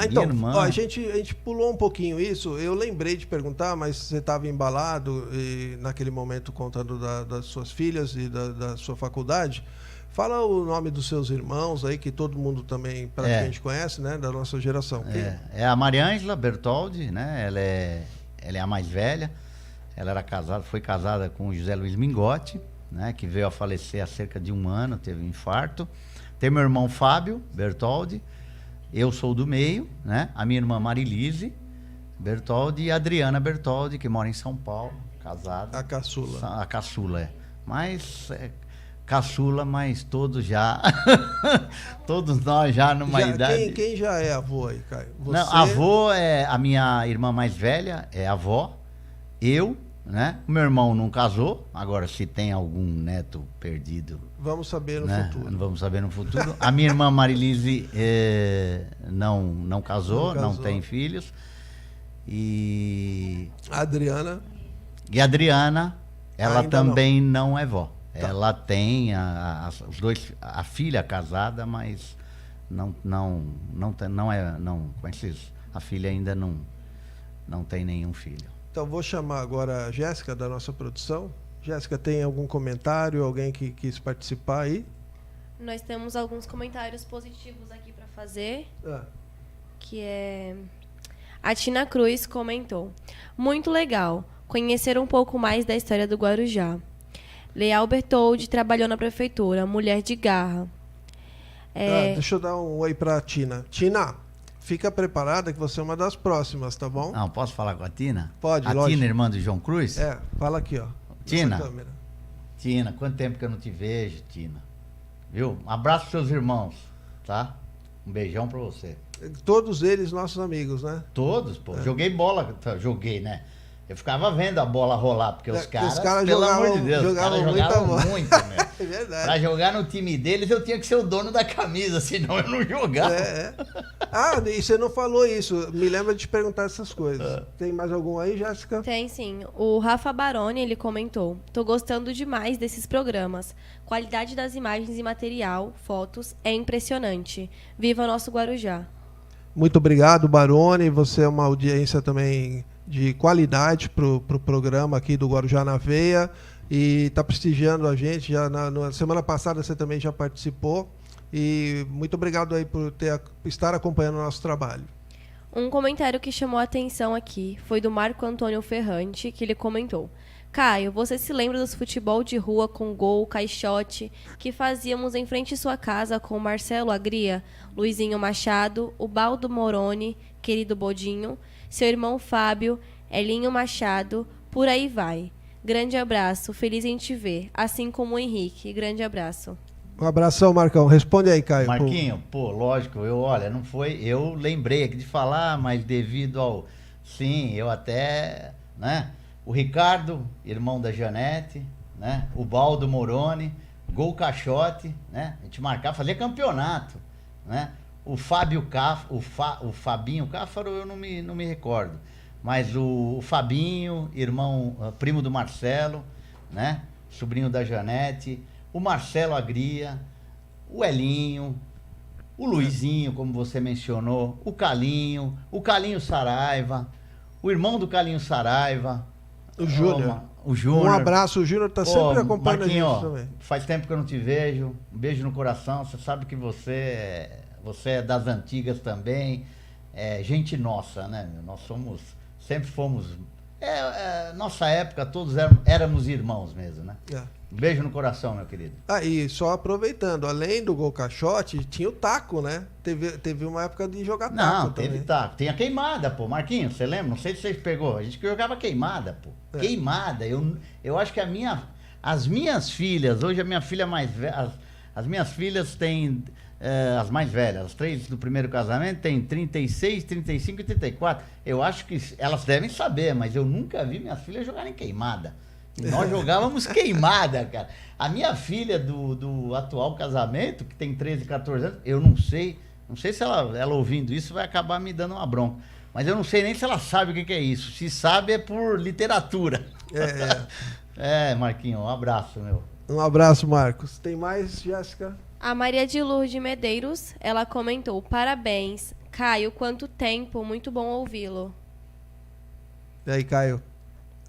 Então, ó, a gente pulou um pouquinho isso. Eu lembrei de perguntar, mas você estava embalado e naquele momento contando das suas filhas e da sua faculdade. Fala o nome dos seus irmãos aí, que todo mundo também praticamente conhece, né? Da nossa geração. É a Mariângela Bertoldi, né? Ela é a mais velha. Ela foi casada com o José Luiz Mingotti, né? Que veio a falecer há cerca de 1 ano, teve um infarto. Tem meu irmão Fábio Bertoldi. Eu sou do meio, né? A minha irmã Marilise Bertoldi e a Adriana Bertoldi, que mora em São Paulo, casada. A caçula. A caçula, Mas caçula, mas todos já. Todos nós já numa idade. Quem já é avô aí, Caio? Não, avô é a minha irmã mais velha, é avó. Eu, né? O meu irmão não casou. Agora, se tem algum neto perdido, vamos saber no futuro. Vamos saber no futuro. A minha irmã Marilise não casou, não tem filhos. E a Adriana? E a Adriana, ela ainda também não é vó. Tá. Ela tem os dois, a filha casada, mas a filha ainda não tem nenhum filho. Então vou chamar agora a Jéssica da nossa produção Jéssica, tem algum comentário? Alguém que quis participar aí? Nós temos alguns comentários positivos aqui para fazer, que é... A Tina Cruz comentou: muito legal, conhecer um pouco mais da história do Guarujá. Leal Bertoldi trabalhou na prefeitura, mulher de garra. Deixa eu dar um oi pra Tina. Tina, fica preparada que você é uma das próximas, tá bom? Não, posso falar com a Tina? Pode, a lógico. Tina, irmã do João Cruz? Fala aqui, ó. Tina, Nessa câmera. Tina, quanto tempo que eu não te vejo, Tina? Viu? Um abraço pros seus irmãos, tá? Um beijão pra você. Todos eles nossos amigos, né? Todos, pô. Joguei bola, joguei, né? Eu ficava vendo a bola rolar, porque os caras, pelo jogavam, amor de Deus, jogavam muito, meu. É verdade. Pra jogar no time deles, eu tinha que ser o dono da camisa, senão eu não jogava. E você não falou isso. Me lembra de te perguntar essas coisas. Tem mais algum aí, Jéssica? Tem sim. O Rafa Baroni, ele comentou: tô gostando demais desses programas. Qualidade das imagens e material, fotos, é impressionante. Viva nosso Guarujá. Muito obrigado, Baroni. Você é uma audiência também de qualidade para o programa aqui do Guarujá na Veia e está prestigiando a gente. Já na semana passada você também já participou e muito obrigado aí por estar acompanhando o nosso trabalho. Um comentário que chamou a atenção aqui foi do Marco Antônio Ferrante, que ele comentou: Caio, você se lembra dos futebol de rua com gol, caixote, que fazíamos em frente à sua casa com Marcelo Agria, Luizinho Machado, o Baldo Moroni, querido Bodinho, seu irmão Fábio, Elinho Machado, por aí vai. Grande abraço, feliz em te ver, assim como o Henrique. Grande abraço. Um abração, Marcão. Responde aí, Caio. Marquinho, lógico, não foi, eu lembrei aqui de falar, mas devido ao, sim, eu até, né, o Ricardo, irmão da Janete, né, o Baldo Moroni, gol caixote, né, a gente marcava, fazia campeonato, né, o Fábio o Fabinho Cáfaro eu não me recordo, mas o Fabinho, irmão, primo do Marcelo, né, sobrinho da Janete, o Marcelo Agria, o Elinho, o Luizinho, como você mencionou, o Calinho Saraiva, o irmão do Calinho Saraiva, o Júnior. O Júnior. Um abraço, o Júnior está sempre acompanhando Marquinho, a gente também. Faz tempo que eu não te vejo, um beijo no coração, você sabe que você é das antigas também, gente nossa, né? Nós sempre fomos, nossa época todos éramos irmãos mesmo, né? Um beijo no coração, meu querido. E só aproveitando, além do gol caixote, tinha o taco, né? Teve uma época de jogar taco. Não, teve também. taco. Tem a queimada, pô. Marquinhos, você lembra? Não sei se você pegou. A gente jogava queimada, pô. Queimada. Eu acho que as minhas filhas, hoje a minha filha mais velha, as minhas filhas têm, as mais velhas, as 3 do primeiro casamento, têm 36, 35 e 34. Eu acho que elas devem saber, mas eu nunca vi minhas filhas jogarem queimada. Nós jogávamos queimada, cara. A minha filha do atual casamento, que tem 13, 14 anos, eu não sei se ela ouvindo isso vai acabar me dando uma bronca. Mas eu não sei nem se ela sabe o que é isso. Se sabe é por literatura. Marquinho, um abraço, meu. Um abraço, Marcos. Tem mais, Jéssica? A Maria de Lourdes Medeiros, ela comentou: parabéns, Caio, quanto tempo, muito bom ouvi-lo. E aí, Caio?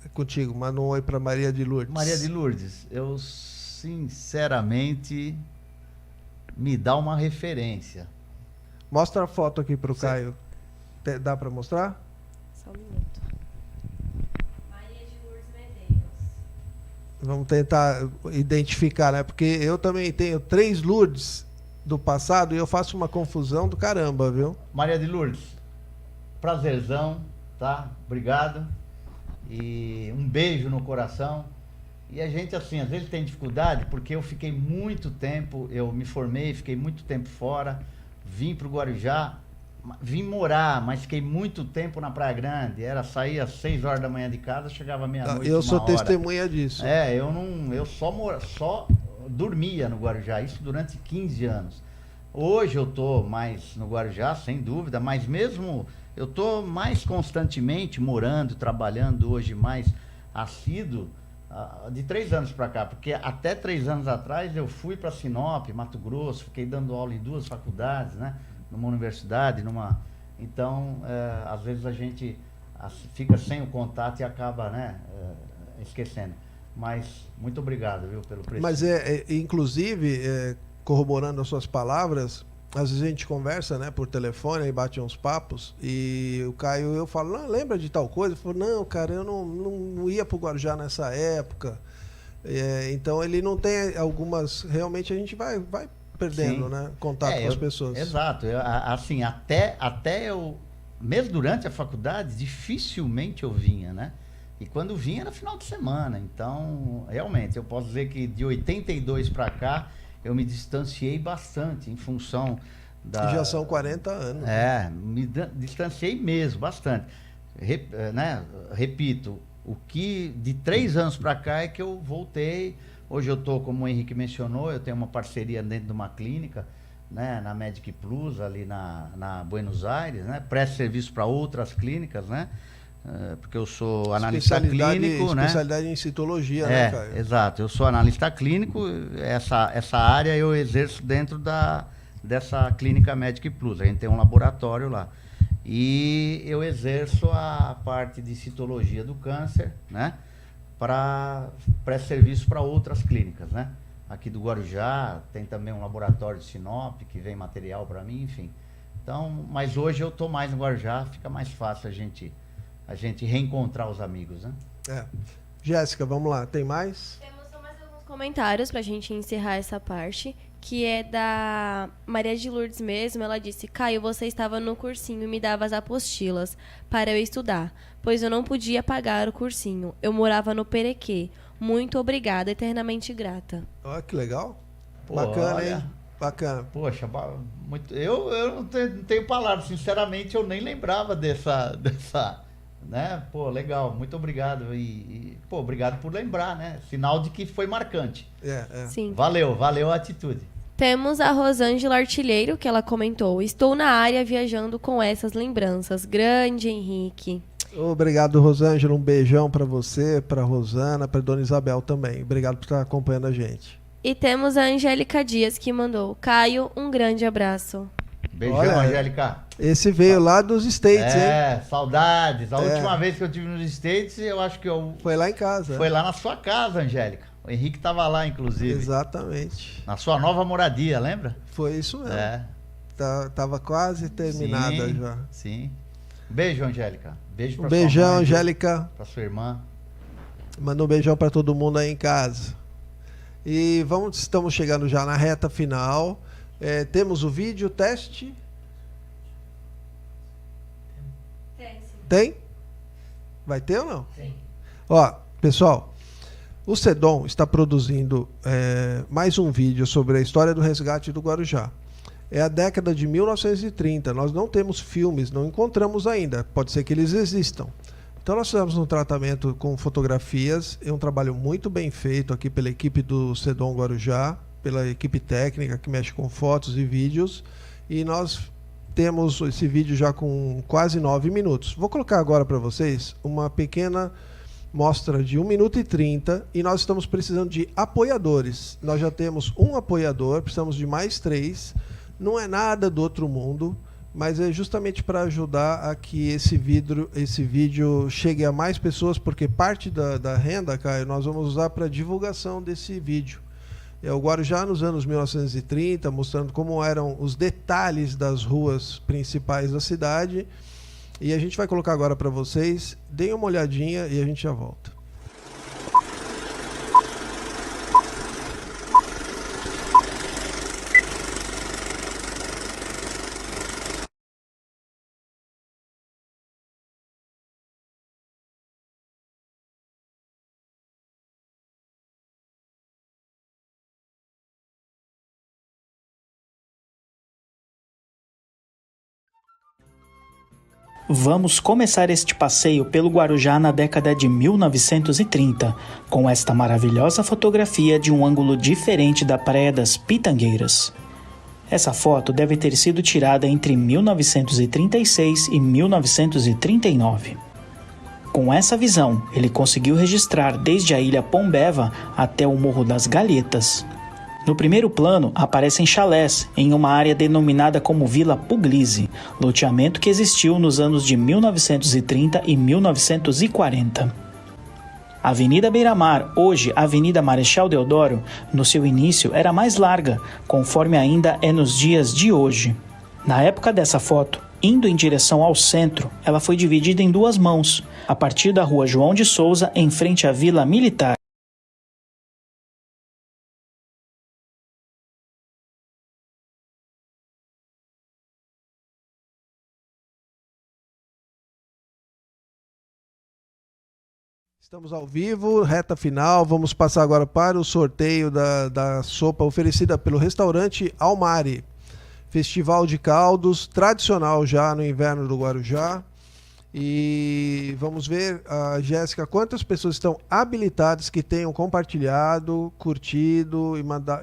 É contigo, manda um oi para Maria de Lourdes. Maria de Lourdes, eu sinceramente me dá uma referência. Mostra a foto aqui pro Caio. Dá para mostrar? Só um minuto. Maria de Lourdes Medeiros. Vamos tentar identificar, né? Porque eu também tenho 3 Lourdes do passado e eu faço uma confusão do caramba, viu? Maria de Lourdes, prazerzão, tá? Obrigado. E um beijo no coração. E a gente, assim, às vezes tem dificuldade, porque eu fiquei muito tempo, eu me formei, fiquei muito tempo fora, vim pro Guarujá, vim morar, mas fiquei muito tempo na Praia Grande. Sair às 6 horas da manhã de casa, chegava meia-noite. Eu sou testemunha disso. Eu só dormia no Guarujá, isso durante 15 anos. Hoje eu tô mais no Guarujá, sem dúvida, mas mesmo eu tô mais constantemente morando, trabalhando hoje mais assíduo de 3 anos para cá, porque até 3 anos atrás eu fui para Sinop, Mato Grosso, fiquei dando aula em 2 faculdades, né? Numa universidade, então às vezes a gente fica sem o contato e acaba, né, esquecendo. Mas muito obrigado, viu, pelo prestígio. Mas inclusive, corroborando as suas palavras, às vezes a gente conversa, né, por telefone, aí bate uns papos, e o Caio, eu falo, não, lembra de tal coisa? Ele falou, não, cara, eu não ia pro Guarujá nessa época. Então ele não tem algumas... Realmente a gente vai perdendo, né, contato com as pessoas. Exato. Assim, até eu... Mesmo durante a faculdade, dificilmente eu vinha, né? E quando vinha era final de semana. Então, realmente, eu posso dizer que de 82 para cá, eu me distanciei bastante em função da... Já são 40 anos. Me distanciei mesmo, bastante. Repito, o que de 3 anos para cá é que eu voltei. Hoje eu estou, como o Henrique mencionou, eu tenho uma parceria dentro de uma clínica, né, na Medic Plus, ali na Buenos Aires, né? Presto serviço para outras clínicas, né? Porque eu sou analista clínico, né? Especialidade em citologia, né, Caio? Exato. Eu sou analista clínico, essa área eu exerço dentro dessa clínica Medic Plus. A gente tem um laboratório lá. E eu exerço a parte de citologia do câncer, né? Para pré-serviço para outras clínicas, né? Aqui do Guarujá, tem também um laboratório de Sinop, que vem material para mim, enfim. Então, mas hoje eu estou mais no Guarujá, fica mais fácil a gente reencontrar os amigos, né? Jéssica, vamos lá, tem mais? Temos só mais alguns comentários pra gente encerrar essa parte, que é da Maria de Lourdes mesmo. Ela disse, Caio, você estava no cursinho e me dava as apostilas para eu estudar, pois eu não podia pagar o cursinho. Eu morava no Perequê. Muito obrigada, eternamente grata. Olha que legal. Bacana, olha, hein? Bacana. Poxa, muito, eu não tenho palavras, sinceramente eu nem lembrava dessa, né? Pô, legal, muito obrigado. Pô, obrigado por lembrar, né? Sinal de que foi marcante. Sim. Valeu a atitude. Temos a Rosângela Artilheiro, que ela comentou, estou na área viajando com essas lembranças. Grande Henrique. Obrigado, Rosângela. Um beijão para você, para Rosana, para Dona Isabel também. Obrigado por estar acompanhando a gente. E temos a Angélica Dias, que mandou, Caio, um grande abraço. Beijão, Olha, Angélica. Esse veio lá dos States, hein? Saudades. A última vez que eu estive nos States, eu acho que foi lá em casa. Foi lá na sua casa, Angélica. O Henrique estava lá, inclusive. Exatamente. Na sua nova moradia, lembra? Foi isso mesmo. Tava quase terminada já. Sim. Beijo, Angélica. Beijo pra um beijão, sua mãe, Angélica. Pra sua irmã. Manda um beijão para todo mundo aí em casa. E estamos chegando já na reta final. Temos o vídeo teste? Tem? Vai ter ou não? Sim. Ó, pessoal, o CEDOM está produzindo mais um vídeo sobre a história do resgate do Guarujá. É a década de 1930. Nós não temos filmes, não encontramos ainda. Pode ser que eles existam. Então nós fizemos um tratamento com fotografias. É um trabalho muito bem feito aqui pela equipe do CEDOM Guarujá, pela equipe técnica que mexe com fotos e vídeos. E nós temos esse vídeo já com quase 9 minutos. Vou colocar agora para vocês uma pequena mostra de 1 minuto e 30 e nós estamos precisando de apoiadores. Nós já temos um apoiador, precisamos de mais 3. Não é nada do outro mundo, mas é justamente para ajudar a que esse vídeo chegue a mais pessoas, porque parte da renda, Caio, nós vamos usar para divulgação desse vídeo. É o Guarujá nos anos 1930, mostrando como eram os detalhes das ruas principais da cidade. E a gente vai colocar agora para vocês. Deem uma olhadinha e a gente já volta. Vamos começar este passeio pelo Guarujá na década de 1930, com esta maravilhosa fotografia de um ângulo diferente da Praia das Pitangueiras. Essa foto deve ter sido tirada entre 1936 e 1939. Com essa visão, ele conseguiu registrar desde a Ilha Pombeva até o Morro das Galhetas. No primeiro plano, aparecem chalés em uma área denominada como Vila Puglisi, loteamento que existiu nos anos de 1930 e 1940. A Avenida Beira-Mar, hoje Avenida Marechal Deodoro, no seu início era mais larga, conforme ainda é nos dias de hoje. Na época dessa foto, indo em direção ao centro, ela foi dividida em duas mãos, a partir da Rua João de Souza, em frente à Vila Militar. Estamos ao vivo, reta final. Vamos passar agora para o sorteio da sopa oferecida pelo restaurante Almari. Festival de caldos, tradicional já no inverno do Guarujá. E vamos ver, Jéssica, quantas pessoas estão habilitadas que tenham compartilhado, curtido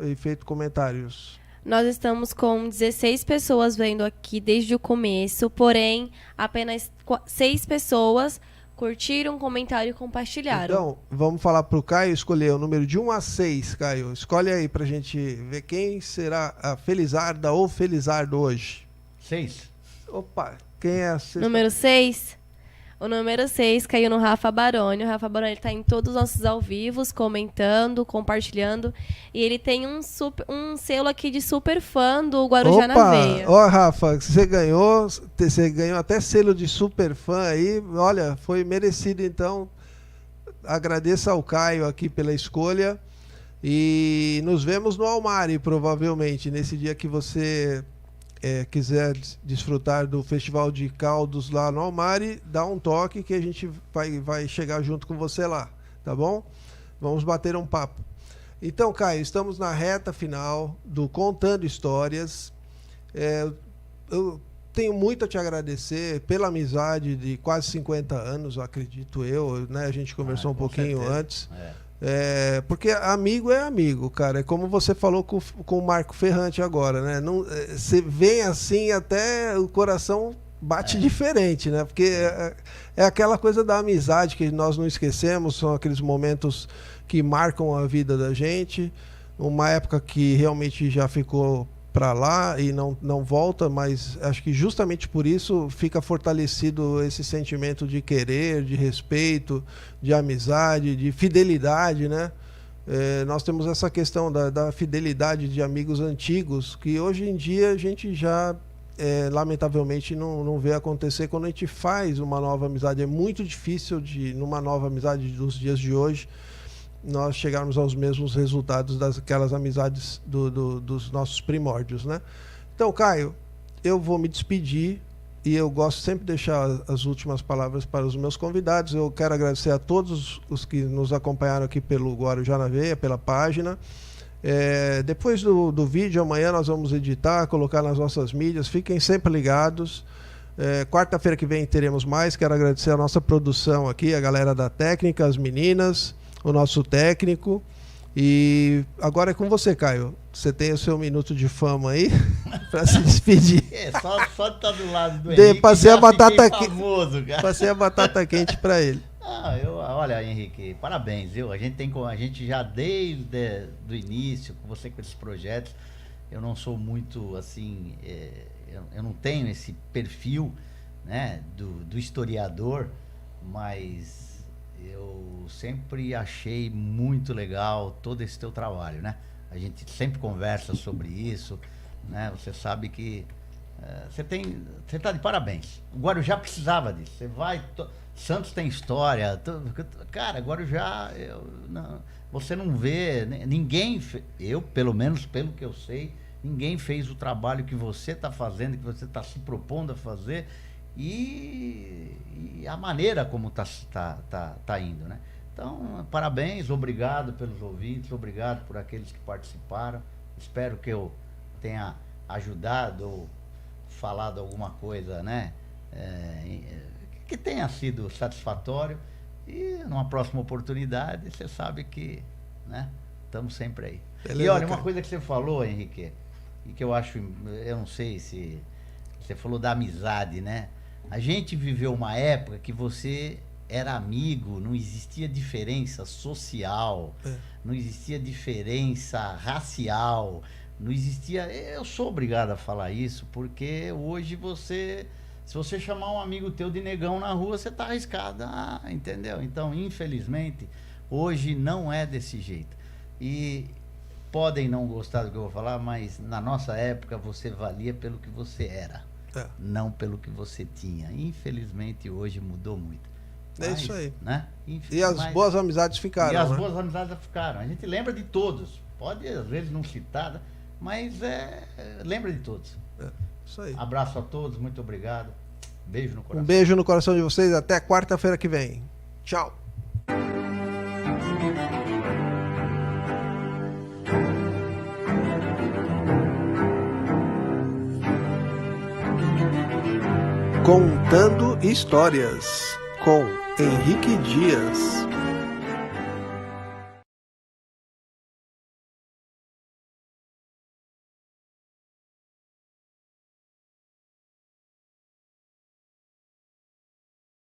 e feito comentários? Nós estamos com 16 pessoas vendo aqui desde o começo, porém, apenas 6 pessoas curtiram, comentaram e compartilharam. Então, vamos falar para o Caio escolher o número de 1 a 6, Caio. Escolhe aí para a gente ver quem será a Felizarda ou Felizardo hoje. 6. Opa, quem é a sexta? Número 6. O número 6 caiu no Rafa Baroni. O Rafa Baroni está em todos os nossos ao vivos, comentando, compartilhando. E ele tem um selo aqui de super fã do Guarujá na Veia. Ó, Rafa, você ganhou até selo de super fã aí. Olha, foi merecido, então. Agradeço ao Caio aqui pela escolha. E nos vemos no Almari, provavelmente, nesse dia que você quiser desfrutar do Festival de Caldos lá no Almari, dá um toque que a gente vai chegar junto com você lá, tá bom? Vamos bater um papo. Então, Caio, estamos na reta final do Contando Histórias. Eu tenho muito a te agradecer pela amizade de quase 50 anos, acredito eu, né? A gente conversou um pouquinho certeza. antes. Porque amigo é amigo, cara. É como você falou com o Marco Ferrante agora, né? Você vem assim, até o coração bate diferente, né? Porque é aquela coisa da amizade que nós não esquecemos, são aqueles momentos que marcam a vida da gente. Uma época que realmente já ficou para lá e não volta, mas acho que justamente por isso fica fortalecido esse sentimento de querer, de respeito, de amizade, de fidelidade, né? Nós temos essa questão da fidelidade de amigos antigos, que hoje em dia a gente já, lamentavelmente, não vê acontecer quando a gente faz uma nova amizade. É muito difícil, numa nova amizade dos dias de hoje, nós chegarmos aos mesmos resultados daquelas amizades dos nossos primórdios, né? Então, Caio, eu vou me despedir e eu gosto sempre de deixar as últimas palavras para os meus convidados. Eu quero agradecer a todos os que nos acompanharam aqui pelo Guarujá na Veia, pela página. Depois do vídeo, amanhã nós vamos editar, colocar nas nossas mídias. Fiquem sempre ligados. Quarta-feira que vem teremos mais. Quero agradecer a nossa produção aqui, a galera da técnica, as meninas, o nosso técnico. E agora é com você, Caio. Você tem o seu minuto de fama aí para se despedir. Só de estar do lado do Henrique, passei a batata famoso, cara. Passei a batata quente para ele. Olha, Henrique, parabéns, viu? A gente já desde o início, com você com esses projetos, eu não sou muito assim, eu não tenho esse perfil, né, do historiador, mas eu sempre achei muito legal todo esse teu trabalho, né? A gente sempre conversa sobre isso, né? Você sabe que você tá de parabéns. O Guarujá precisava disso. Você vai, Santos tem história, cara, Guarujá, você não vê ninguém, eu pelo menos pelo que eu sei, ninguém fez o trabalho que você está fazendo, que você está se propondo a fazer. E a maneira como tá indo, né? Então, parabéns, obrigado pelos ouvintes, obrigado por aqueles que participaram. Espero que eu tenha ajudado ou falado alguma coisa, né? Que tenha sido satisfatório. E numa próxima oportunidade, você sabe que, né, estamos sempre aí. Beleza, e olha, uma coisa que você falou, Henrique, e que eu acho, eu não sei se você falou da amizade, né? A gente viveu uma época que você era amigo, não existia diferença social, não existia diferença racial, não existia... Eu sou obrigado a falar isso, porque hoje se você chamar um amigo teu de negão na rua, você tá arriscado, entendeu? Então, infelizmente, Hoje não é desse jeito. E podem não gostar do que eu vou falar, mas na nossa época você valia pelo que você era, não pelo que você tinha. Infelizmente hoje mudou muito. É isso aí. Né? E as boas amizades ficaram. E as né? boas amizades ficaram. A gente lembra de todos. Pode às vezes não citar, mas lembra de todos. Isso aí. Abraço a todos, muito obrigado. Beijo no coração. Um beijo no coração de vocês. Até quarta-feira que vem. Tchau. Contando Histórias, com Henrique Dias.